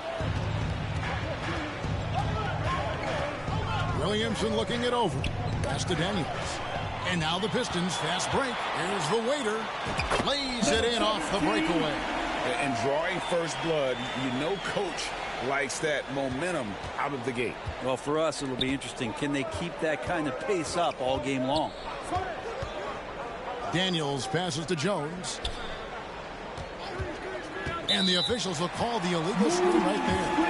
Williamson looking it over. Pass to Daniels. And now the Pistons, fast break. Here's the waiter. Lays it in off the breakaway. And drawing first blood, you know coach likes that momentum out of the gate. Well, for us, it'll be interesting. Can they keep that kind of pace up all game long? Daniels passes to Jones. And the officials will call the illegal screen right there.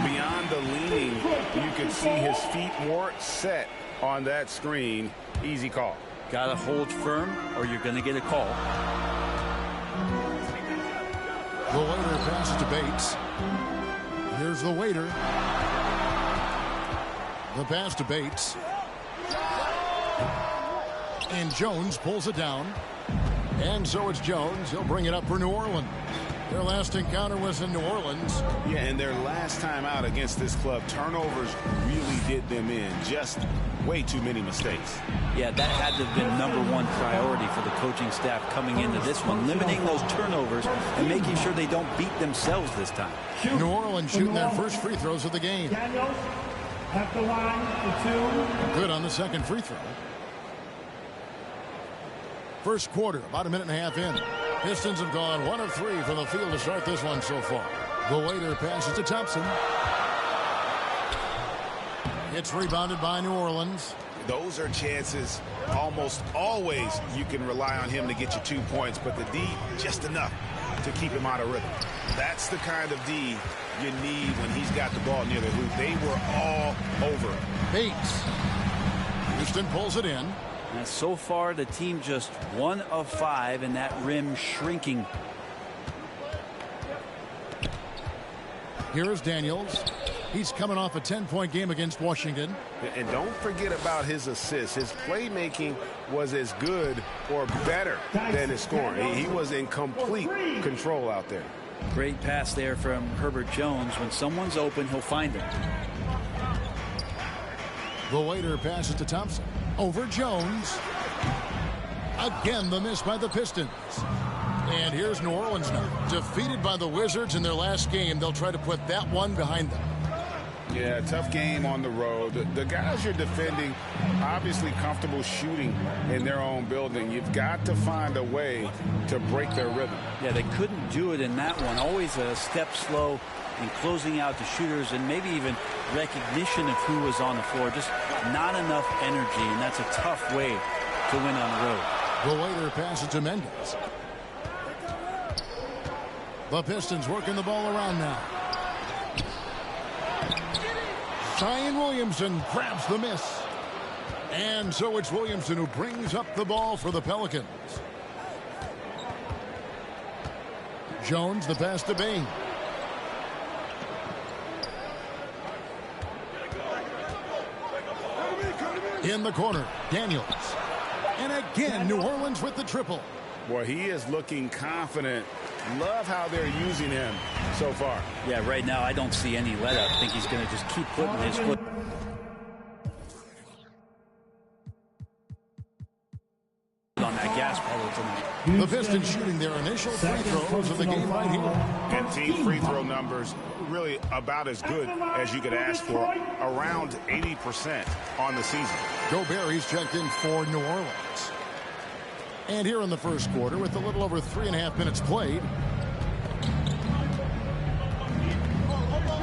Beyond the leaning, you can see his feet more set on that screen. Easy call. Got to hold firm or you're going to get a call. The waiter passes to Bates. Here's the waiter. The pass to Bates. And Jones pulls it down. And so it's Jones. He'll bring it up for New Orleans. Their last encounter was in New Orleans. Yeah, and their last time out against this club, turnovers really did them in. Just way too many mistakes. Yeah, that had to have been #1 priority for the coaching staff coming into this one, limiting those turnovers and making sure they don't beat themselves this time. New Orleans shooting their first free throws of the game. Daniels at the line for 2. Good on the second free throw. First quarter, about a minute and a half in. Pistons have gone 1 of 3 from the field to start this one so far. The waiter passes to Thompson. It's rebounded by New Orleans. Those are chances almost always you can rely on him to get you 2 points, but the D, just enough to keep him out of rhythm. That's the kind of D you need when he's got the ball near the hoop. They were all over him. Bates. Houston pulls it in. And so far, the team just 1 of 5, and that rim shrinking. Here is Daniels. He's coming off a 10-point game against Washington. And don't forget about his assists. His playmaking was as good or better than his scoring. He was in complete control out there. Great pass there from Herbert Jones. When someone's open, he'll find him. The waiter passes to Thompson. Over Jones. Again, the miss by the Pistons. And here's New Orleans now. Defeated by the Wizards in their last game. They'll try to put that one behind them. Yeah, tough game on the road. The guys you're defending, obviously comfortable shooting in their own building. You've got to find a way to break their rhythm. Yeah, they couldn't do it in that one. Always a step slow in closing out the shooters and maybe even recognition of who was on the floor. Just not enough energy, and that's a tough way to win on the road. The waiter passes to Mendes. The Pistons working the ball around now. Zion Williamson grabs the miss. And so it's Williamson who brings up the ball for the Pelicans. Jones, the pass to Bain. In the corner, Daniels. And again, New Orleans with the triple. Boy, he is looking confident. Love how they're using him so far. Yeah, right now I don't see any let up. I think he's going to just keep putting his foot on that gas pedal tonight. The Pistons shooting their initial free throws of the game right here. And team free throw numbers really about as good as you could ask for, around 80% on the season. Gobert, he's checked in for New Orleans. And here in the first quarter, with a little over 3.5 minutes played.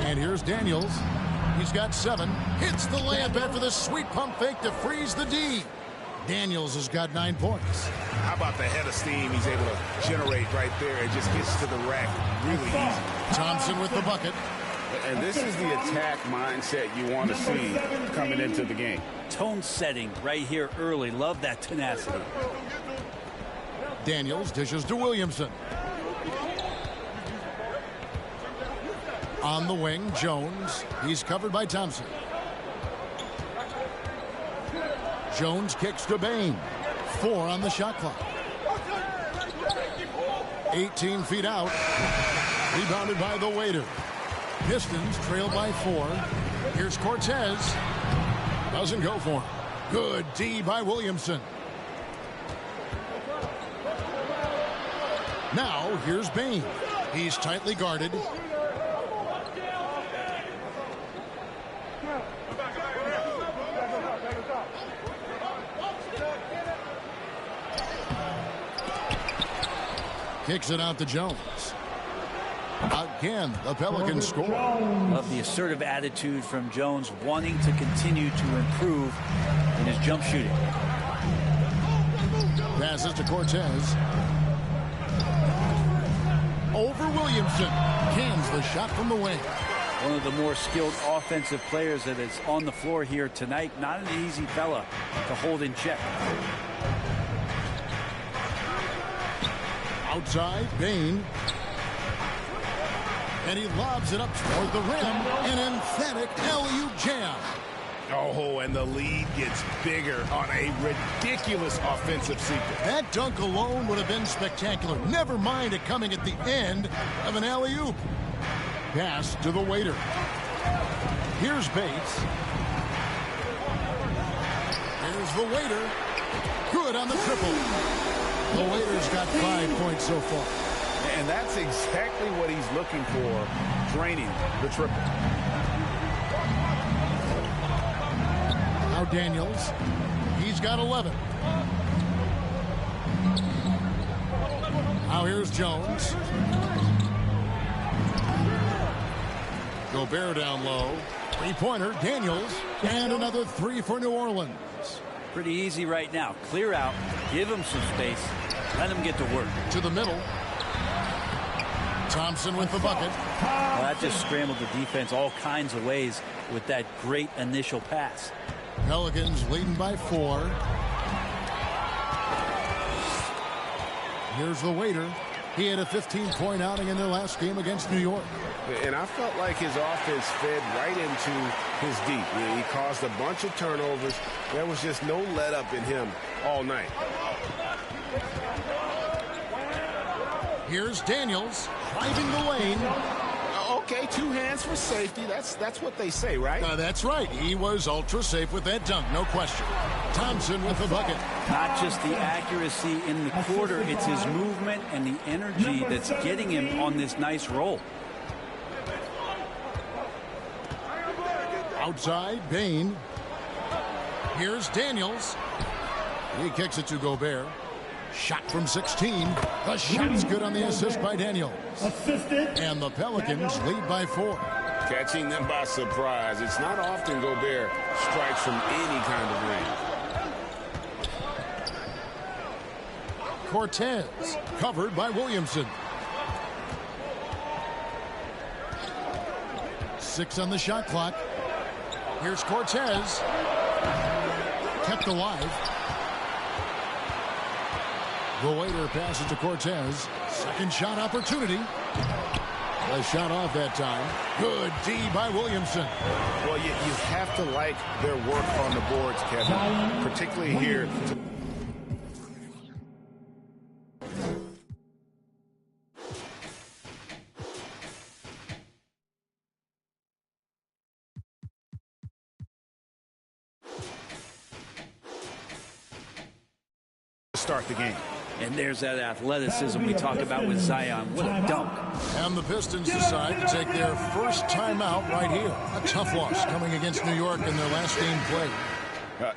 And here's Daniels. He's got 7. Hits the layup after the sweet pump fake to freeze the D. Daniels has got 9 points. How about the head of steam he's able to generate right there? It just gets to the rack really easy. Thompson with the bucket. And this is the attack mindset you want to see coming into the game. Tone setting right here early. Love that tenacity. Daniels dishes to Williamson. On the wing, Jones. He's covered by Thompson. Jones kicks to Bain. 4 on the shot clock. 18 feet out. Rebounded by the waiter. Pistons trail by 4. Here's Cortez. Doesn't go for him. Good D by Williamson. Now here's Bain. He's tightly guarded. Kicks it out to Jones. Again, the Pelicans score. Of the assertive attitude from Jones, wanting to continue to improve in his jump shooting. Passes to Cortez. Over Williamson. Cans the shot from the wing. One of the more skilled offensive players that is on the floor here tonight. Not an easy fella to hold in check. Outside, Bain. And he lobs it up toward the rim. An emphatic alley-oop jam. Oh, and the lead gets bigger on a ridiculous offensive sequence. That dunk alone would have been spectacular. Never mind it coming at the end of an alley-oop. Pass to the waiter. Here's Bates. Here's the waiter. Good on the triple. The waiter's got 5 points so far. And that's exactly what he's looking for, draining the triple. Now Daniels. He's got 11. Now here's Jones. Gobert down low. Three-pointer, Daniels. And another 3 for New Orleans. Pretty easy right now. Clear out. Give him some space. Let him get to work. To the middle. Thompson with the bucket. Well, that just scrambled the defense all kinds of ways with that great initial pass. Pelicans leading by 4. Here's the waiter. He had a 15-point outing in their last game against New York. And I felt like his offense fed right into his deep. He caused a bunch of turnovers. There was just no let-up in him all night. Here's Daniels driving the lane. Okay, 2 hands for safety. That's what they say, right? That's right. He was ultra safe with that dunk, no question. Thompson with the bucket. Not just the accuracy in the quarter, it's his movement and the energy that's getting him on this nice roll. Outside, Bain. Here's Daniels. He kicks it to Gobert. Shot from 16. The shot's good on the assist by Daniels. And the Pelicans lead by 4. Catching them by surprise. It's not often Gobert strikes from any kind of range. Cortez covered by Williamson. 6 on the shot clock. Here's Cortez. Kept alive. The waiter passes to Cortez. Second shot opportunity. A shot off that time. Good D by Williamson. Well, you have to like their work on the boards, Kevin, particularly here. Start the game. And there's that athleticism we talk about with Zion. What a dunk. And the Pistons decide to take their first timeout right here. A tough loss coming against New York in their last game played.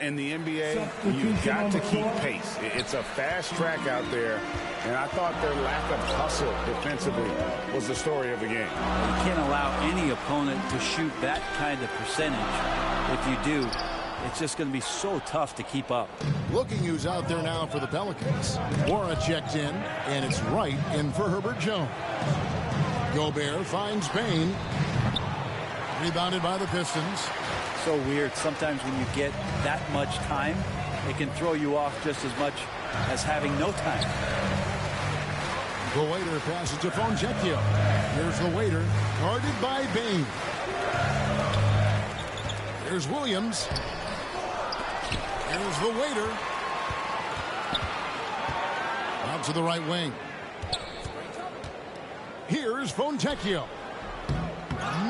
In the NBA, you've got to keep pace. It's a fast track out there, and I thought their lack of hustle defensively was the story of the game. You can't allow any opponent to shoot that kind of percentage. If you do, it's just going to be so tough to keep up. Looking who's out there now for the Pelicans. Wara checked in, and it's right in for Herbert Jones. Gobert finds Payne. Rebounded by the Pistons. So weird. Sometimes when you get that much time, it can throw you off just as much as having no time. The waiter passes to Fontecchio. Here's the waiter, guarded by Bain. Here's Williams. Here's the waiter. Out to the right wing. Here's Fontecchio.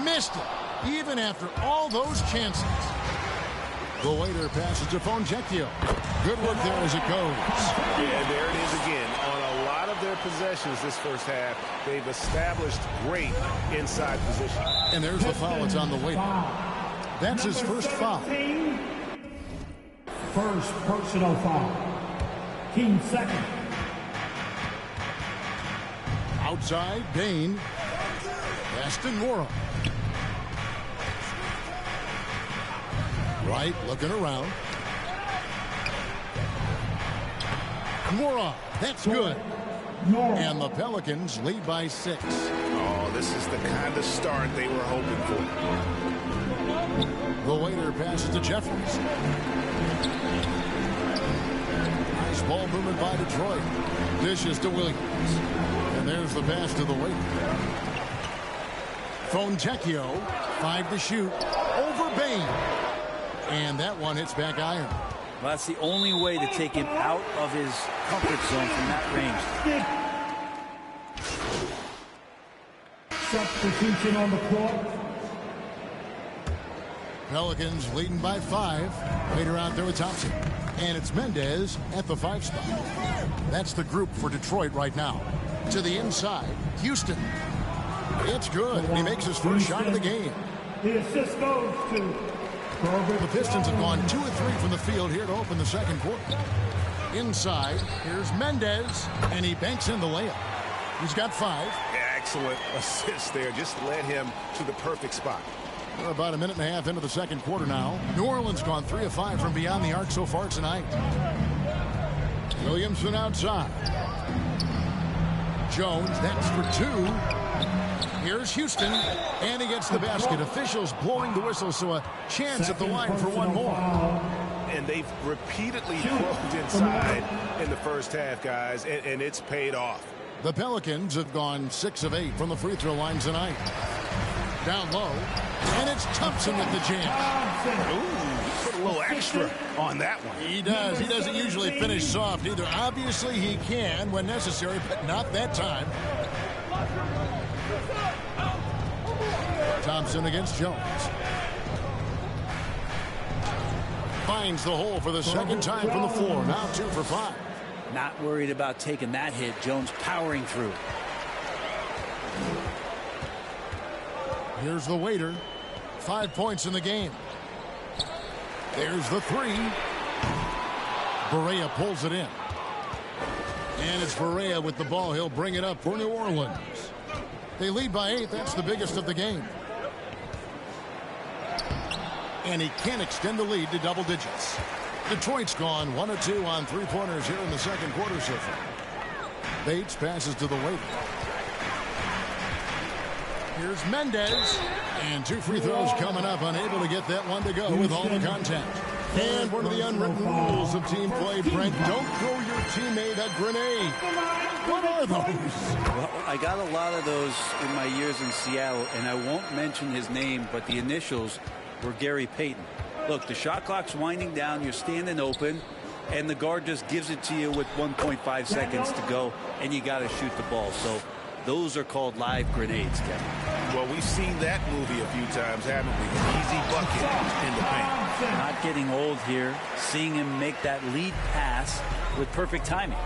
Missed it, even after all those chances. The waiter passes to Fontecchio. Good work there as it goes. Yeah, there it is again. On a lot of their possessions this first half, they've established great inside position. And there's the foul. It's on the waiter. That's his first foul. First personal foul. Team second. Outside, Bain. Aston Wara. Right, looking around. Wara, that's good. And the Pelicans lead by 6. Oh, this is the kind of start they were hoping for. The waiter passes to Jeffries. Nice ball movement by Detroit. Dishes to Williams. And there's the pass to the waiter. Fontecchio, 5 to shoot. Over Bain. And that one hits back iron. Well, that's the only way to take him out of his comfort zone from that range. Substitution on the court. Pelicans leading by 5. Later out there with Thompson. And it's Mendez at the 5 spot. That's the group for Detroit right now. To the inside, Houston. It's good. He makes his first shot of the game. The assist goes to... The Pistons have gone 2 of 3 from the field here to open the second quarter. Inside, here's Mendez, and he banks in the layup. He's got 5. Excellent assist there. Just led him to the perfect spot. We're about a minute and a half into the second quarter now. New Orleans gone 3 of 5 from beyond the arc so far tonight. Williamson outside. Jones, that's for 2. Here's Houston, and he gets the basket. Officials blowing the whistle, so a chance at the line for one more. And they've repeatedly probed inside in the first half, guys, and it's paid off. The Pelicans have gone 6 of 8 from the free throw line tonight. Down low, and it's Thompson with the jam. Ooh, put a little extra on that one. He does. He doesn't usually finish soft either. Obviously, he can when necessary, but not that time. Thompson against Jones. Finds the hole for the second time from the floor. Now 2 for 5. Not worried about taking that hit. Jones powering through. Here's the waiter. 5 points in the game. There's the 3. Barea pulls it in. And it's Barea with the ball. He'll bring it up for New Orleans. They lead by 8. That's the biggest of the game. And he can't extend the lead to double digits. Detroit's gone 1 of 2 on 3-pointers here in the second quarter so far. Bates passes to the waiter. Here's Mendez. And 2 free throws coming up. Unable to get that one to go with all the contact. And one of the unwritten rules of team play, Brent, don't throw your teammate a grenade. What are those? Well, I got a lot of those in my years in Seattle, and I won't mention his name, but the initials were Gary Payton. Look, the shot clock's winding down, you're standing open, and the guard just gives it to you with 1.5 seconds to go, and you got to shoot the ball. So those are called live grenades, Kevin. Well, we've seen that movie a few times, haven't we? Easy bucket in the paint. Not getting old here, seeing him make that lead pass with perfect timing.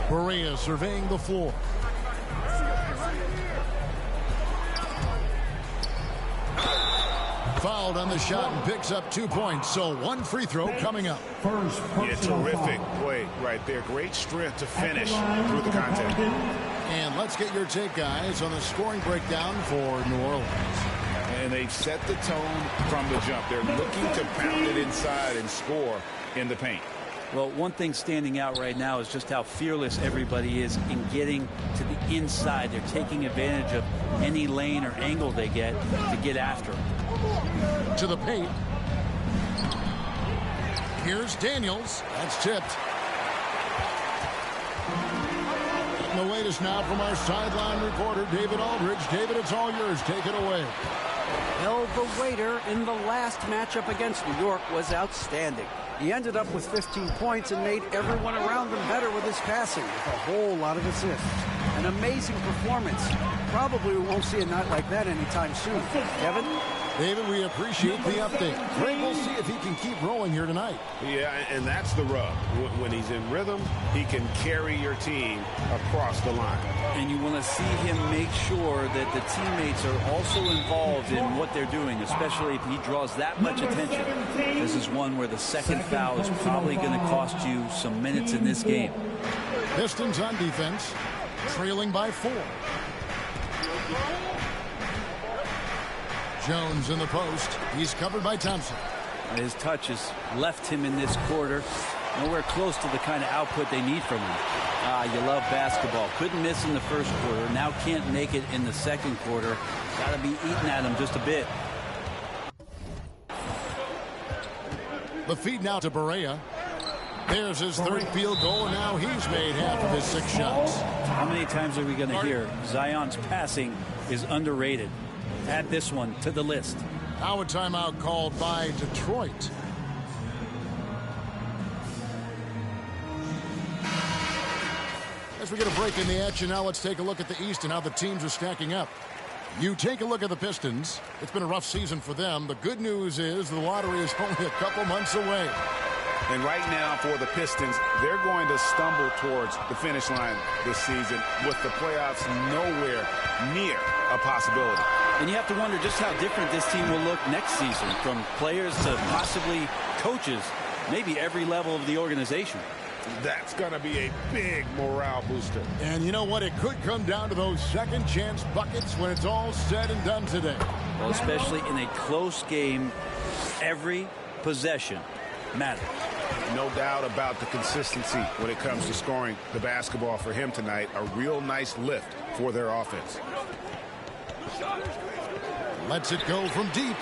Berea surveying the floor. Fouled on the shot and picks up 2 points. So one free throw coming up. Yeah, terrific play right there. Great strength to finish through the contact. And let's get your take, guys, on the scoring breakdown for New Orleans. And they've set the tone from the jump. They're looking to pound it inside and score in the paint. Well, one thing standing out right now is just how fearless everybody is in getting to the inside. They're taking advantage of any lane or angle they get to get after it. To the paint. Here's Daniels. That's tipped. And the latest now from our sideline reporter, David Aldridge. David, it's all yours. Take it away. Well, the waiter in the last matchup against New York was outstanding. He ended up with 15 points and made everyone around him better with his passing, with a whole lot of assists. An amazing performance. Probably we won't see a night like that anytime soon. Kevin? David, we appreciate the update. Great, we'll see if he can keep rolling here tonight. Yeah, and that's the rub. When he's in rhythm, he can carry your team across the line. And you want to see him make sure that the teammates are also involved in what they're doing, especially if he draws that much attention. This is one where the second foul is probably going to cost you some minutes in this game. Pistons on defense, trailing by 4. Jones in the post. He's covered by Thompson. His touch has left him in this quarter. Nowhere close to the kind of output they need from him. You love basketball. Couldn't miss in the first quarter. Now can't make it in the second quarter. Got to be eating at him just a bit. The feed now to Berea. There's his third field goal, and now he's made half of his 6 shots. How many times are we going to hear Zion's passing is underrated? Add this one to the list. Now a timeout called by Detroit. As we get a break in the action, now let's take a look at the East and how the teams are stacking up. You take a look at the Pistons. It's been a rough season for them. The good news is the lottery is only a couple months away. And right now for the Pistons, they're going to stumble towards the finish line this season with the playoffs nowhere near a possibility. And you have to wonder just how different this team will look next season, from players to possibly coaches, maybe every level of the organization. That's going to be a big morale booster. And you know what? It could come down to those second chance buckets when it's all said and done today. Well, especially in a close game, every possession matters. No doubt about the consistency when it comes to scoring the basketball for him tonight. A real nice lift for their offense. Lets it go from deep.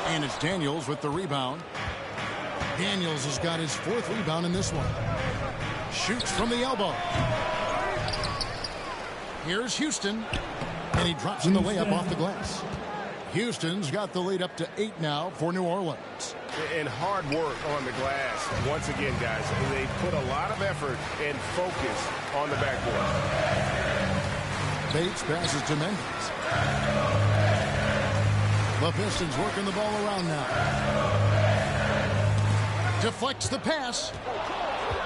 And it's Daniels with the rebound. Daniels has got his 4th rebound in this one. Shoots from the elbow. Here's Houston. And he drops in the layup off the glass. Houston's got the lead up to 8 now for New Orleans. And hard work on the glass. Once again, guys, they put a lot of effort and focus on the backboard. Bates passes to Mendes. The Pistons working the ball around now. Deflects the pass.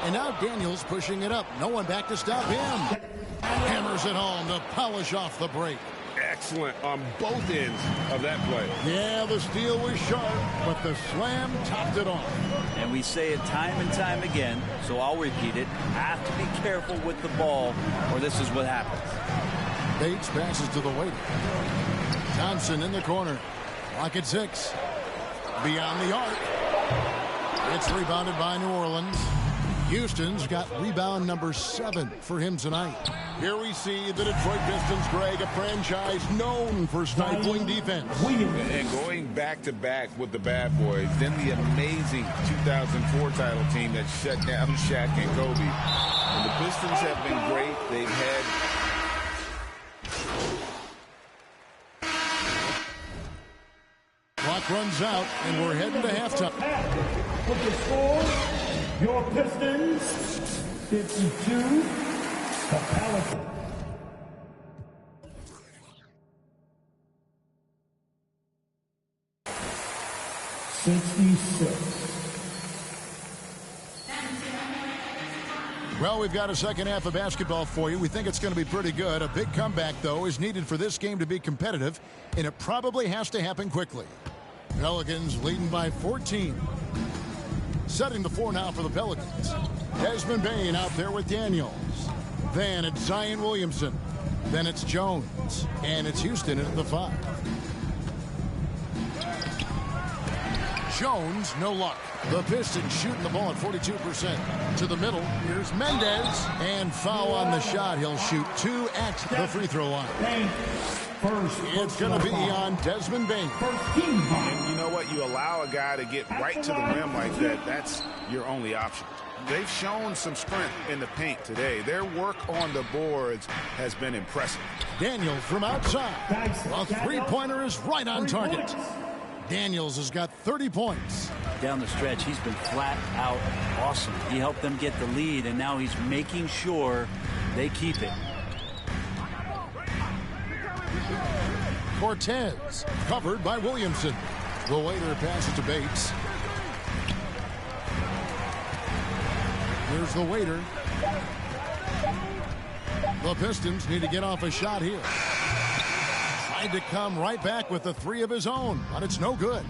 And now Daniels pushing it up. No one back to stop him. Hammers it home to polish off the break. Excellent on both ends of that play. Yeah, the steal was sharp, but the slam topped it off. And we say it time and time again, so I'll repeat it. Have to be careful with the ball, or this is what happens. Bates passes to the waiter. Thompson in the corner. Clock at 6. Beyond the arc. It's rebounded by New Orleans. Houston's got rebound number 7 for him tonight. Here we see the Detroit Pistons, Greg, a franchise known for stifling defense. And going back-to-back with the bad boys, then the amazing 2004 title team that shut down Shaq and Kobe. And the Pistons have been great. They've had... Clock runs out, and we're heading to halftime. With the score, your Pistons, 52, the Pelicans. Well, we've got a second half of basketball for you. We think it's going to be pretty good. A big comeback, though, is needed for this game to be competitive, and it probably has to happen quickly. Pelicans leading by 14. Setting the floor now for the Pelicans. Desmond Bane out there with Daniels. Then it's Zion Williamson. Then it's Jones. And it's Houston at the 5. Jones, no luck. The Pistons shooting the ball at 42%. To the middle, here's Mendez. And foul on the shot. He'll shoot 2 at the free throw line. It's going to be on Desmond Bane. And you know what? You allow a guy to get right to the rim like that. That's your only option. They've shown some strength in the paint today. Their work on the boards has been impressive. Daniels from outside. A three-pointer is right on target. Daniels has got 30 points. Down the stretch, he's been flat out awesome. He helped them get the lead, and now he's making sure they keep it. Cortez covered by Williamson. The waiter passes to Bates. Here's the waiter. The Pistons need to get off a shot here. Tried to come right back with the 3 of his own, but it's no good.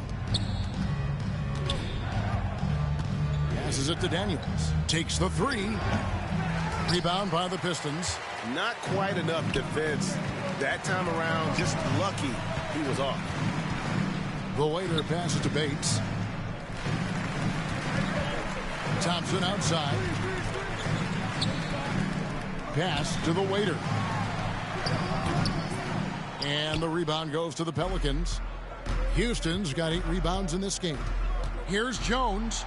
Passes it to Daniels. Takes the 3. Rebound by the Pistons. Not quite enough defense that time around. Just lucky he was off. The waiter passes to Bates. Thompson outside. Pass to the waiter. And the rebound goes to the Pelicans. Houston's got 8 rebounds in this game. Here's Jones.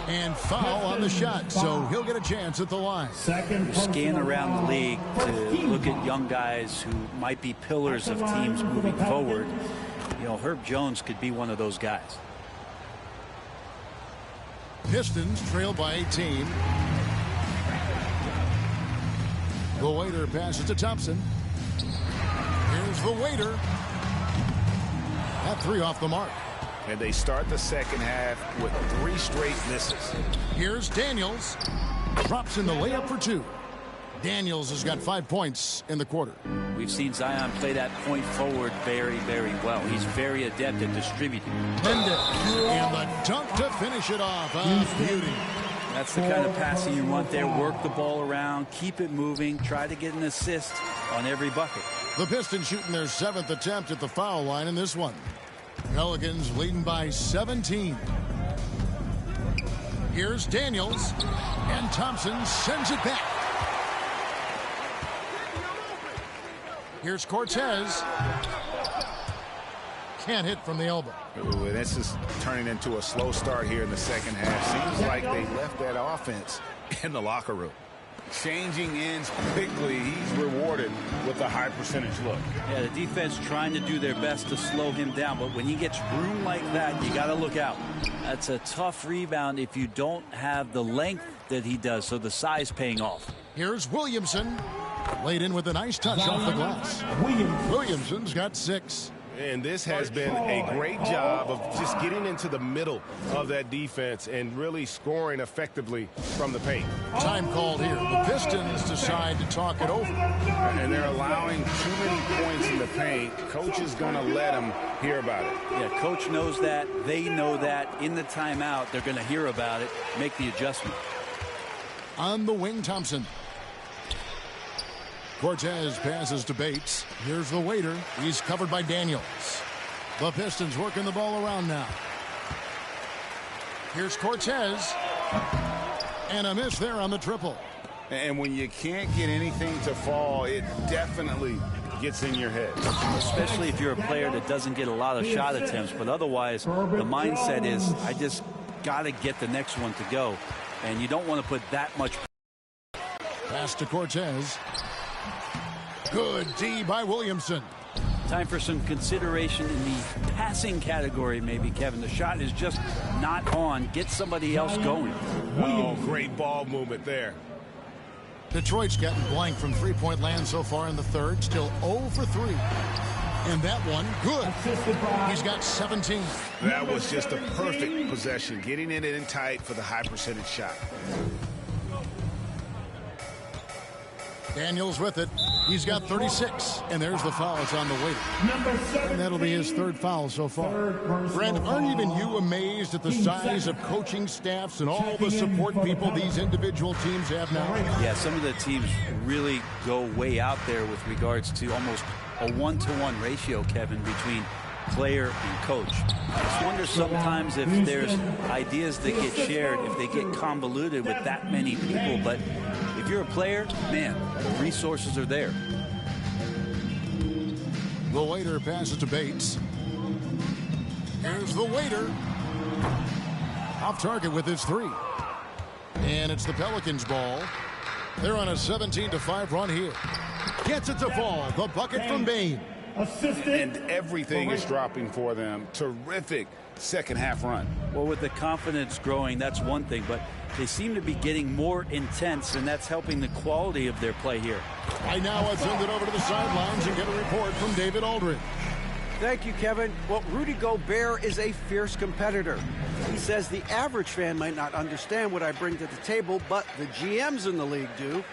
And foul on the shot, so he'll get a chance at the line. You scan around the league to look at young guys who might be pillars of teams moving forward. You know, Herb Jones could be one of those guys. Pistons trail by 18. The waiter passes to Thompson. Here's the waiter. That 3 off the mark. And they start the second half with 3 straight misses. Here's Daniels. Drops in the layup for 2. Daniels has got 5 points in the quarter. We've seen Zion play that point forward very, very well. He's very adept at distributing. Mendez. And the dunk to finish it off. Beauty. That's the kind of passing you want there. Work the ball around, keep it moving, try to get an assist on every bucket. The Pistons shooting their 7th attempt at the foul line in this one. Pelicans leading by 17. Here's Daniels. And Thompson sends it back. Here's Cortez. Can't hit from the elbow. Ooh, this is turning into a slow start here in the second half. Seems like they left that offense in the locker room. Changing ends quickly. He's rewarded with a high percentage look. Yeah, the defense trying to do their best to slow him down, but when he gets room like that, you got to look out. That's a tough rebound if you don't have the length that he does, so the size paying off. Here's Williamson. Laid in with a nice touch off the glass. Williamson's got 6. And this has been a great job of just getting into the middle of that defense and really scoring effectively from the paint. Time called here. The Pistons decide to talk it over. And they're allowing too many points in the paint. Coach is going to let them hear about it. Yeah, coach knows that. They know that. In the timeout, they're going to hear about it, make the adjustment. On the wing, Thompson. Cortez passes to Bates. Here's the waiter. He's covered by Daniels. The Pistons working the ball around now. Here's Cortez. And a miss there on the triple. And when you can't get anything to fall, it definitely gets in your head. Especially if you're a player that doesn't get a lot of shot attempts. But otherwise, the mindset is, I just got to get the next one to go. And you don't want to put that much. Pass to Cortez. Good D by Williamson. Time for some consideration in the passing category, maybe, Kevin. The shot is just not on. Get somebody else going. Oh, great ball movement there. Detroit's gotten blank from three-point land so far in the third. Still 0 for 3. And that one, good. He's got 17. That was just a perfect possession. Getting it in tight for the high percentage shot. Daniels with it. He's got 36, and there's the foul. It's on the waiter. And that'll be his third foul so far. Brent, aren't even you amazed at the size of coaching staffs and all the support people these individual teams have now? Yeah, some of the teams really go way out there with regards to almost a 1-to-1 ratio, Kevin, between player and coach. I just wonder sometimes if there's ideas that get shared, if they get convoluted with that many people. But if you're a player, man, the resources are there. The waiter passes to Bates. Here's the waiter. Off target with his three. And it's the Pelicans' ball. They're on a 17-5 run here. Gets it to fall. The bucket from Bane. And everything is dropping for them. Terrific second half run. Well, with the confidence growing, that's one thing, but they seem to be getting more intense, and that's helping the quality of their play here. Right now, I'll send it over to the sidelines and get a report from David Aldridge. Thank you, Kevin. Well, Rudy Gobert is a fierce competitor. He says the average fan might not understand what I bring to the table, but the GMs in the league do.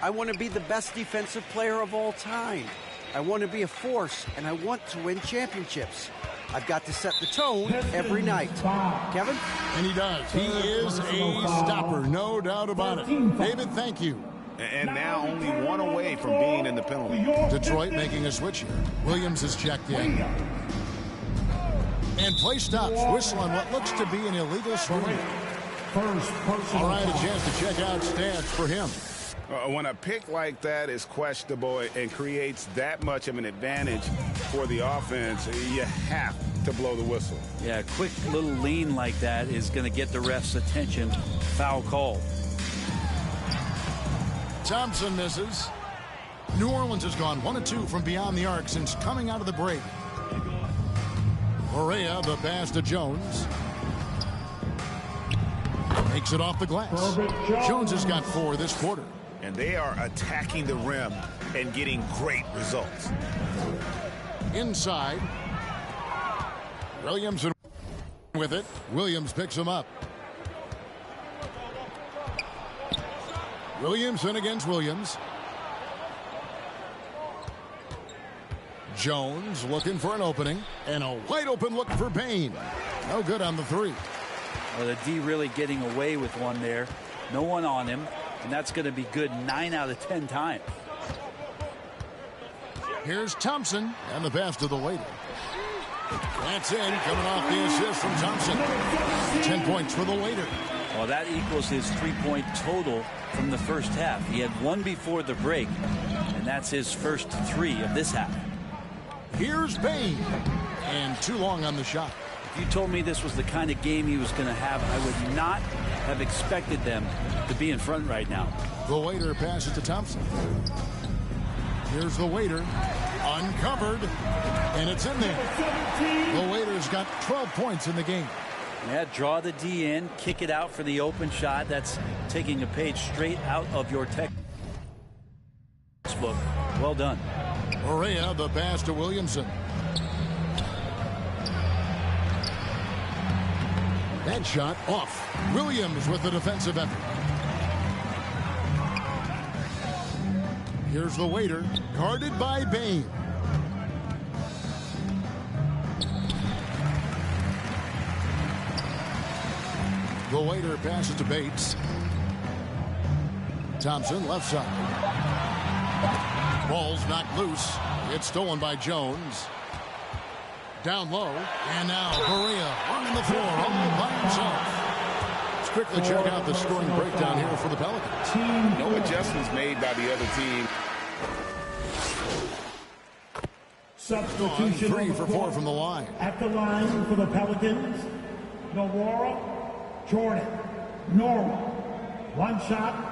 I want to be the best defensive player of all time. I want to be a force, and I want to win championships. I've got to set the tone every night. Kevin? And he does. He is a stopper, no doubt about it. David, thank you. And now only one away from being in the penalty. Detroit making a switch here. Williams is checked in. And play stops. Whistle on what looks to be an illegal swing. All right, a chance to check out stats for him. When a pick like that is questionable and creates that much of an advantage for the offense, you have to blow the whistle. Yeah, a quick little lean like that is going to get the ref's attention. Foul call. Thompson misses. New Orleans has gone 1-2 from beyond the arc since coming out of the break. Correa, the pass to Jones. Makes it off the glass. Jones has got 4 this quarter. And they are attacking the rim and getting great results. Inside. Williamson with it. Williams picks him up. Williamson against Williams. Jones looking for an opening. And a wide open look for Payne. No good on the three. Well, the D really getting away with one there. No one on him. And that's going to be good 9 out of 10 times. Here's Thompson and the pass to the waiter. That's in, coming off the assist from Thompson. 10 points for the waiter. Well, that equals his 3-point total from the first half. He had 1 before the break, and that's his first 3 of this half. Here's Payne, and too long on the shot. If you told me this was the kind of game he was going to have, I would not have expected them to be in front right now. The waiter passes to Thompson. Here's the waiter, uncovered, and it's in there. The waiter's got 12 points in the game. Yeah, draw the D in, kick it out for the open shot. That's taking a page straight out of your textbook. Well done. Correa, the pass to Williamson. That shot off. Williams with the defensive effort. Here's the waiter, guarded by Bane. The waiter passes to Bates. Thompson, left side. Ball's knocked loose. It's stolen by Jones. Down low, and now Correa on the floor, all by himself. Let's quickly check out the scoring breakdown here for the Pelicans. No adjustments made by the other team. Substitution 3 for 4 from the line. At the line for the Pelicans, Nowara, Jordan, Norman. 1 shot.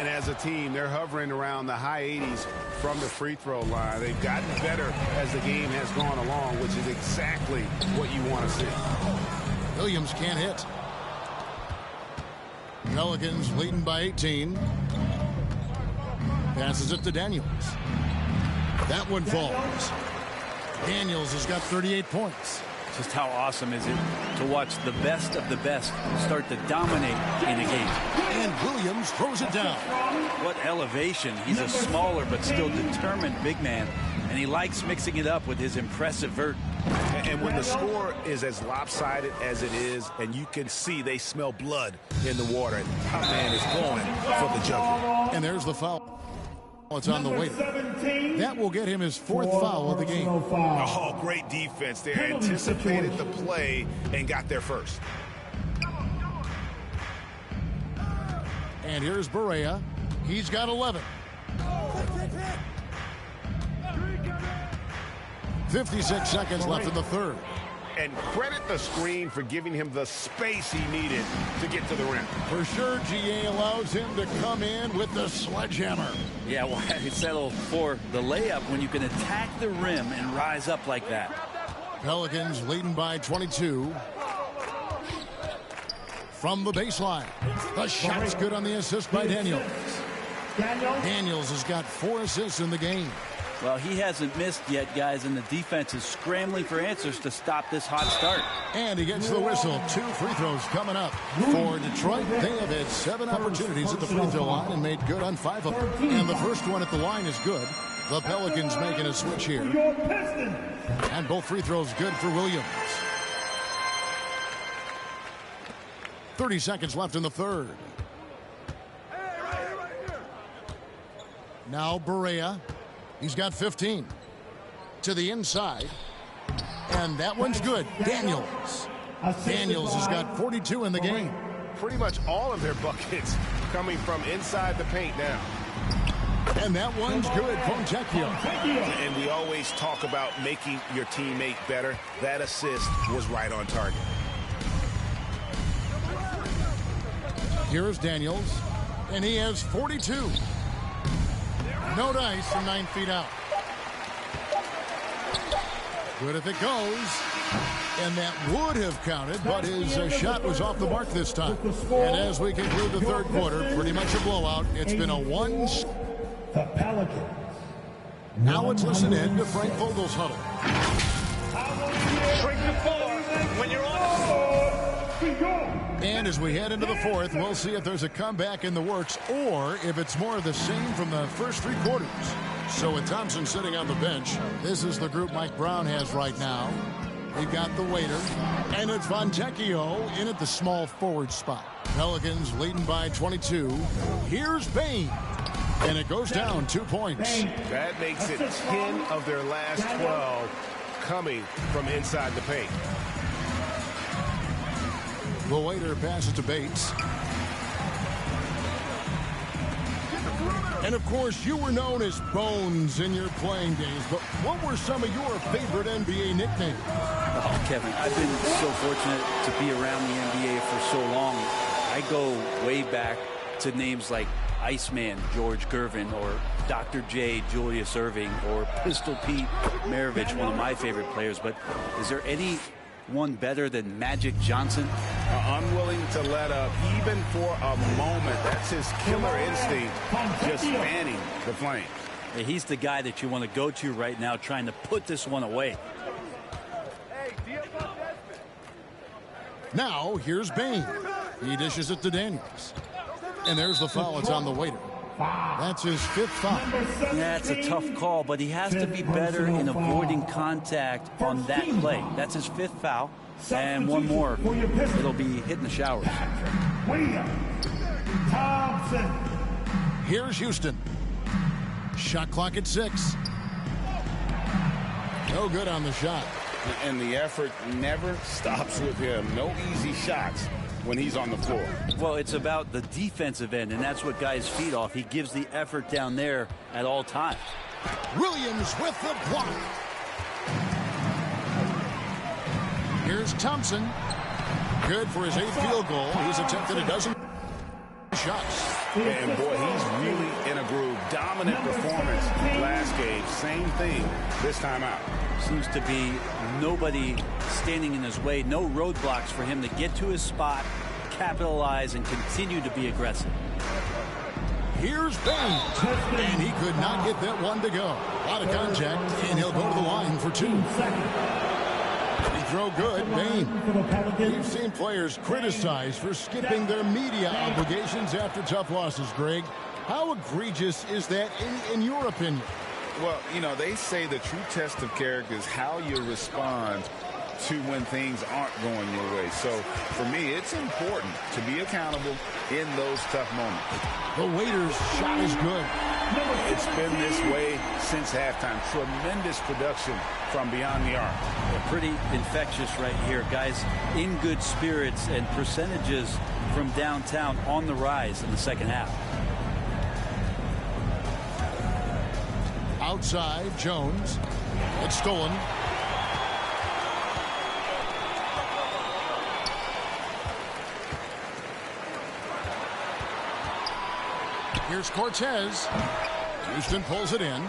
As a team, they're hovering around the high 80s from the free throw line. They've gotten better as the game has gone along, which is exactly what you want to see. Williams can't hit. Pelicans leading by 18. Passes it to Daniels. That one falls. Daniels has got 38 points. Just how awesome is it to watch the best of the best start to dominate in a game. And Williams throws it down. What elevation. He's a smaller but still determined big man, and he likes mixing it up with his impressive vert. And when the score is as lopsided as it is, and you can see they smell blood in the water, and the top man is going for the jugular. And there's the foul. It's on the waiter. That will get him his 4th foul of the game. Oh, great defense there. Anticipated the play and got there first. And here's Barea. He's got 11. 56 seconds left in the third. And credit the screen for giving him the space he needed to get to the rim. For sure, GA allows him to come in with the sledgehammer. Yeah, well, settle for the layup when you can attack the rim and rise up like that. Pelicans leading by 22. From the baseline. The shot's good on the assist by Daniels. Daniels has got 4 assists in the game. Well, he hasn't missed yet, guys, and the defense is scrambling for answers to stop this hot start. And he gets the whistle. 2 free throws coming up for Detroit. They have had 7 opportunities at the free throw line and made good on 5 of them. And the first one at the line is good. The Pelicans making a switch here. And both free throws good for Williams. 30 seconds left in the third. Now Barea. He's got 15. To the inside. And that one's good. Daniels. Daniels has got 42 in the game. Pretty much all of their buckets coming from inside the paint now. And that one's good. Fontecchio. And we always talk about making your teammate better. That assist was right on target. Here's Daniels. And he has 42. No dice and 9 feet out. Good if it goes. And that would have counted, but his shot was off the mark this time. And as we conclude the third quarter, pretty much a blowout. It's been a 1. The Pelicans. Now let's listen in to Frank Vogel's huddle. Shrink the floor when you're on. And as we head into the fourth, we'll see if there's a comeback in the works or if it's more of the same from the first 3 quarters. So with Thompson sitting on the bench, this is the group Mike Brown has right now. We've got the waiter, and it's Fontecchio in at the small forward spot. Pelicans leading by 22. Here's Bain. And it goes down 2 points. That makes it 10 of their last 12 coming from inside the paint. The waiter passes to Bates. And of course, you were known as Bones in your playing days, but what were some of your favorite NBA nicknames? Oh, Kevin, I've been so fortunate to be around the NBA for so long. I go way back to names like Iceman George Gervin or Dr. J Julius Erving or Pistol Pete Maravich, one of my favorite players. But is there any one better than Magic Johnson? Unwilling to let up even for a moment. That's his killer instinct, just fanning the flame. Yeah, he's the guy that you want to go to right now trying to put this one away. Now here's Bain. He dishes it to Daniels. And there's the foul. It's on the waiter. That's his 5th foul. Yeah, it's a tough call, but he has to be better in avoiding contact on that play. That's his 5th foul. And one more, it'll be hitting the showers. Thompson. Here's Houston. Shot clock at 6. No good on the shot. And the effort never stops with him. No easy shots when he's on the floor. Well, it's about the defensive end, and that's what guys feed off. He gives the effort down there at all times. Williams with the block. Here's Thompson. Good for his 8th field goal. He's attempted a dozen shots. And boy, he's really in a groove. Dominant performance last game. Same thing this time out. Seems to be nobody standing in his way. No roadblocks for him to get to his spot, capitalize, and continue to be aggressive. Here's Bang. And he could not get that one to go. A lot of contact, and he'll go to the line for 2. Free throw good, Bane. We've seen players criticized for skipping their media obligations after tough losses, Greg. How egregious is that in your opinion? Well, you know, they say the true test of character is how you respond to when things aren't going your way. So, for me, it's important to be accountable in those tough moments. The Waiters' shot is good. It's been this way since halftime. Tremendous production from beyond the arc. They're pretty infectious right here. Guys in good spirits, and percentages from downtown on the rise in the second half. Outside, Jones. It's stolen. Here's Cortez. Houston pulls it in.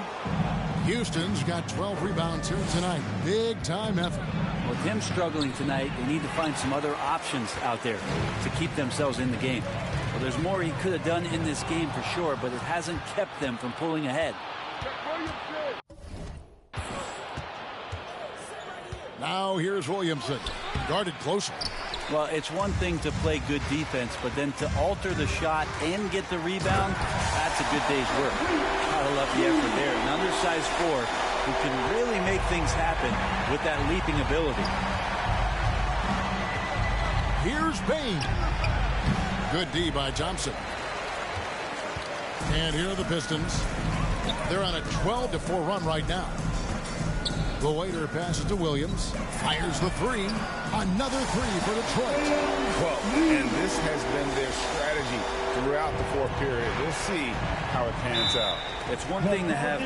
Houston's got 12 rebounds here tonight. Big time effort. With him struggling tonight, they need to find some other options out there to keep themselves in the game. Well, there's more he could have done in this game for sure, but it hasn't kept them from pulling ahead. Now here's Williamson. Guarded closer. Well, it's one thing to play good defense, but then to alter the shot and get the rebound, that's a good day's work. Gotta love the effort there. An undersized 4 who can really make things happen with that leaping ability. Here's Bane. Good D by Thompson. And here are the Pistons. They're on a 12-4 run right now. The Waiter passes to Williams. Fires the 3. Another 3 for Detroit. Well, and this has been their strategy throughout the fourth period. We'll see how it pans out. It's one thing to have...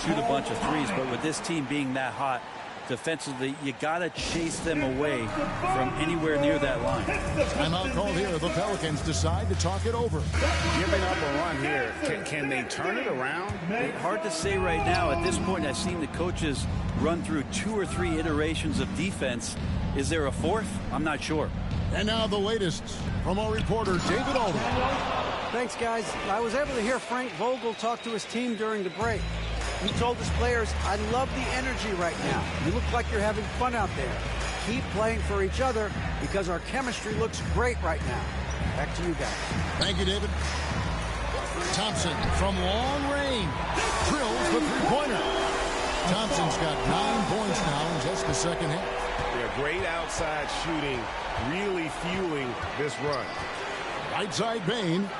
shoot a bunch of threes, but with this team being that hot defensively, you got to chase them away from anywhere near that line. Timeout called here. The Pelicans decide to talk it over. Giving up a run here. Can they turn it around? Hard to say right now. At this point, I've seen the coaches run through 2 or 3 iterations of defense. Is there a 4th? I'm not sure. And now the latest from our reporter, David Alden. Thanks, guys. I was able to hear Frank Vogel talk to his team during the break. He told his players, I love the energy right now. You look like you're having fun out there. Keep playing for each other because our chemistry looks great right now. Back to you guys. Thank you, David. Thompson from long range drills the three-pointer. Thompson's got 9 points now in just the second half. Yeah, great outside shooting, really fueling this run. Right side Bane.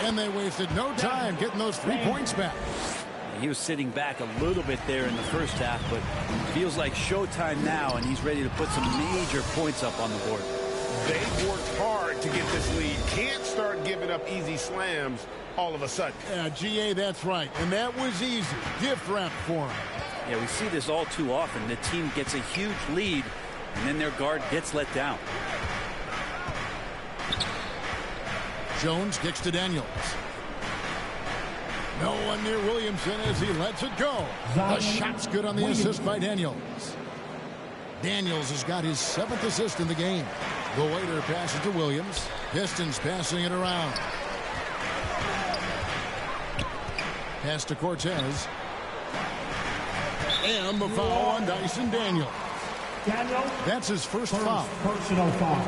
And they wasted no time getting those 3 points back. He was sitting back a little bit there in the first half, but feels like showtime now, and he's ready to put some major points up on the board. They've worked hard to get this lead. Can't start giving up easy slams all of a sudden. Yeah, GA, that's right. And that was easy. Gift wrap for him. Yeah, we see this all too often. The team gets a huge lead, and then their guard gets let down. Jones kicks to Daniels. No one near Williamson as he lets it go. The shot's good on the assist by Daniels. Daniels has got his 7th assist in the game. The Waiter passes to Williams. Pistons passing it around. Pass to Cortez. And the foul on Dyson Daniels. That's his first foul. Personal foul.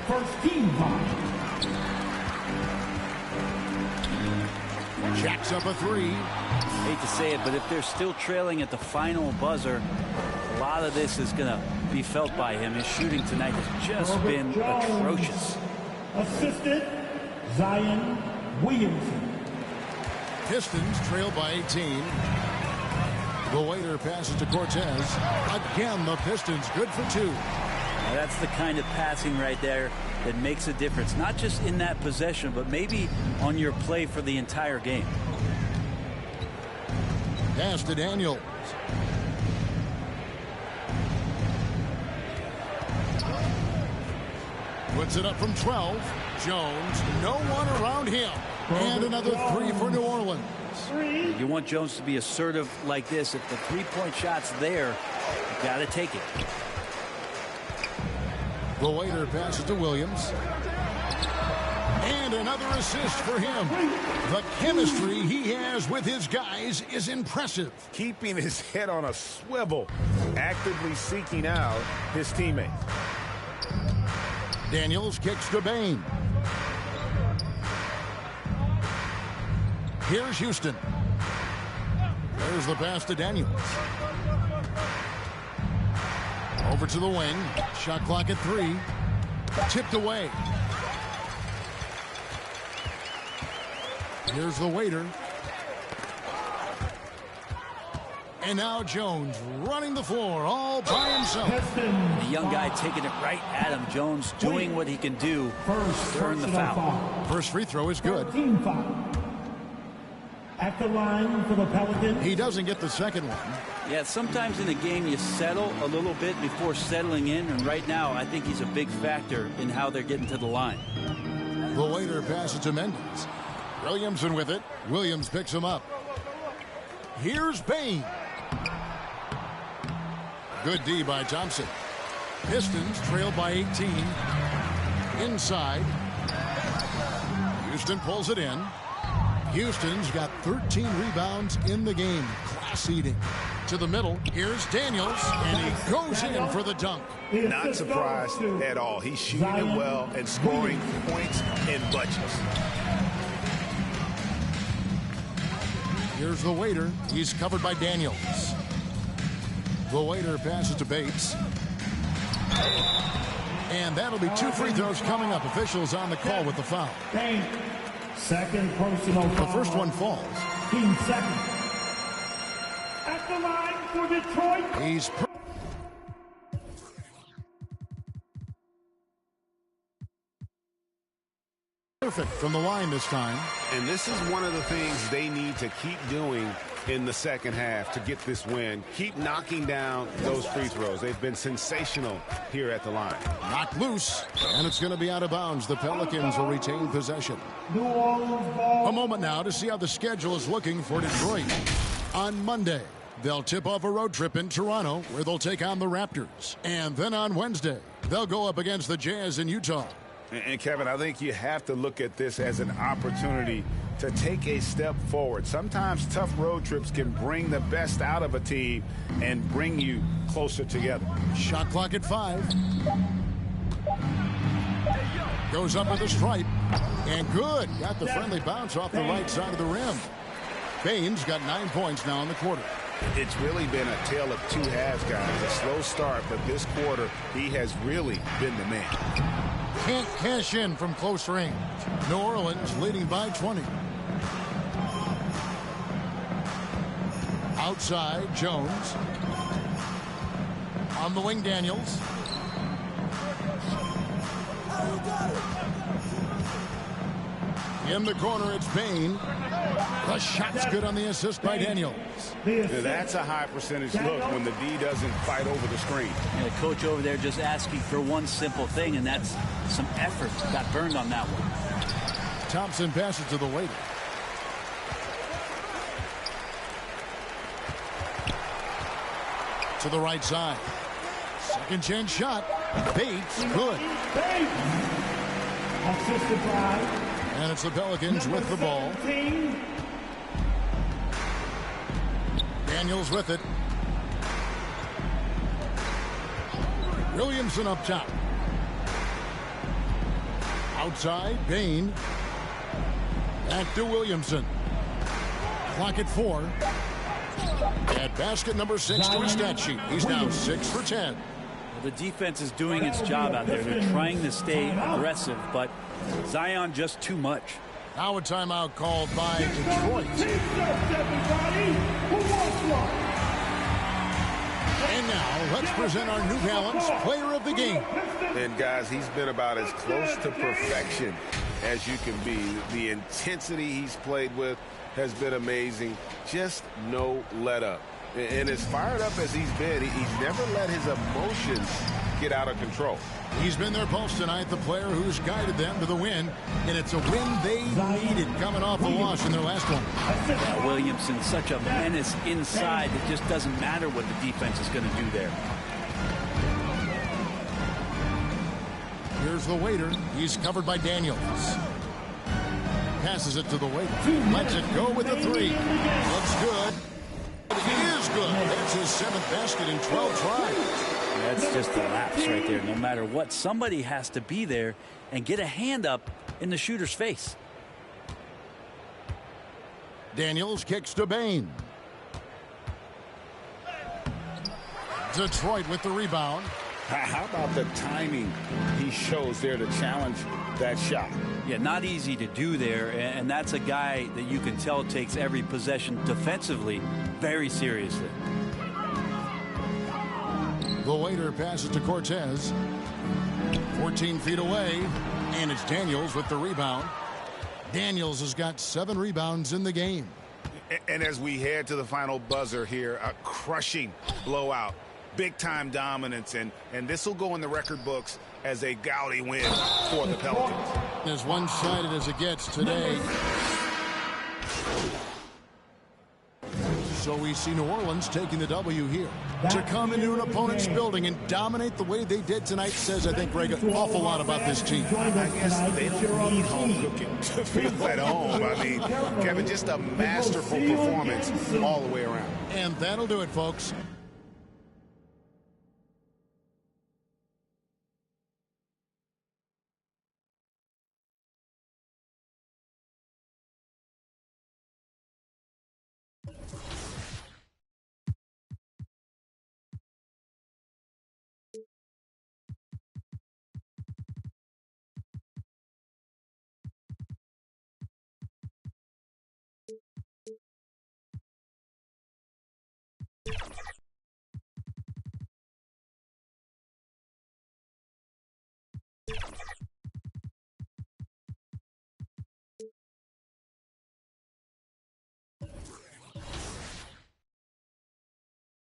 First team foul. Jacks up a 3. Hate to say it, but if they're still trailing at the final buzzer, a lot of this is going to be felt by him. His shooting tonight has just been atrocious. Assisted Zion Williamson. Pistons trail by 18. The Waiter passes to Cortez. Again, the Pistons good for 2. That's the kind of passing right there that makes a difference, not just in that possession, but maybe on your play for the entire game. Pass to Daniels. Puts it up from 12. Jones, no one around him. And another three for New Orleans. You want Jones to be assertive like this. If the three-point shot's there, you got to take it. The waiter passes to Williams. And another assist for him. The chemistry he has with his guys is impressive. Keeping his head on a swivel, actively seeking out his teammates. Daniels kicks to Bain. Here's Houston. There's the pass to Daniels. Over to the wing. Shot clock at 3. Tipped away. Here's the waiter. And now Jones running the floor all by himself. The young guy taking it right at him. Jones doing what he can do to earn the foul. First free throw is good. At the line for the Pelicans. He doesn't get the second one. Yeah, sometimes in a game you settle a little bit before settling in, and right now I think he's a big factor in how they're getting to the line. The waiter passes to Mendes. Williamson with it. Williams picks him up. Here's Bain. Good D by Thompson. Pistons trail by 18. Inside. Houston pulls it in. Houston's got 13 rebounds in the game. Class eating. To the middle. Here's Daniels. And he goes in for the dunk. Not surprised at all. He's shooting it well and scoring points in bunches. Here's the waiter. He's covered by Daniels. The waiter passes to Bates. And that'll be 2 free throws coming up. Officials on the call with the foul. Second personal foul. The first one falls. Team second. At the line for Detroit. He's perfect from the line this time. And this is one of the things they need to keep doing in the second half to get this win. Keep knocking down those free throws. They've been sensational here at the line. Knocked loose, and it's going to be out of bounds. The Pelicans will retain possession. New Orleans ball. A moment now to see how the schedule is looking for Detroit. On Monday, they'll tip off a road trip in Toronto where they'll take on the Raptors. And then on Wednesday, they'll go up against the Jazz in Utah. And Kevin, I think you have to look at this as an opportunity to take a step forward. Sometimes tough road trips can bring the best out of a team and bring you closer together. Shot clock at 5. Goes up with a stripe. And good. Got the friendly bounce off the right side of the rim. Bain's got 9 points now in the quarter. It's really been a tale of two halves, guys. A slow start, but this quarter, he has really been the man. Can't cash in from close range. New Orleans leading by 20. Outside, Jones. On the wing, Daniels. In the corner, it's Bain. The shot's good on the assist by Daniels. That's a high percentage look when the D doesn't fight over the screen. The coach over there just asking for one simple thing, and that's some effort. Got burned on that one. Thompson passes to the waiter. To the right side. Second chance shot. Bates, good. Assisted by. And it's the Pelicans with the ball. Daniels with it. Williamson up top. Outside, Bain. Back to Williamson. Clock at 4. At basket number 6 to his stat sheet. He's now 6 for 10. The defense is doing its job out there. They're trying to stay aggressive, but Zion just too much. Now a timeout called by Detroit. And now, let's present our New Balance Player of the Game. And, guys, he's been about as close to perfection as you can be. The intensity he's played with has been amazing. Just no let-up. And as fired up as he's been, he's never let his emotions get out of control. He's been their pulse tonight, the player who's guided them to the win, and it's a win they needed coming off a loss in their last one. Yeah, Williamson, such a menace inside. It just doesn't matter what the defense is going to do there. Here's the waiter. He's covered by Daniels. Passes it to the waiter. Lets it go with a three. Looks good. It is good. That's his 7th basket in 12 tries. That's just a lapse right there. No matter what, somebody has to be there and get a hand up in the shooter's face. Daniels kicks to Bain. Detroit with the rebound. How about the timing he shows there to challenge that shot? Yeah, not easy to do there, and that's a guy that you can tell takes every possession defensively very seriously. The waiter passes to Cortez. 14 feet away, and it's Daniels with the rebound. Daniels has got 7 rebounds in the game. And as we head to the final buzzer here, a crushing blowout. Big-time dominance, and this will go in the record books as a gaudy win for the Pelicans. As one-sided as it gets today. So we see New Orleans taking the W here. To come into an opponent's building and dominate the way they did tonight says, I think, Greg, an awful lot about this team. I guess they don't need home cooking to feel at home. I mean, Kevin, just a masterful performance all the way around. And that'll do it, folks. You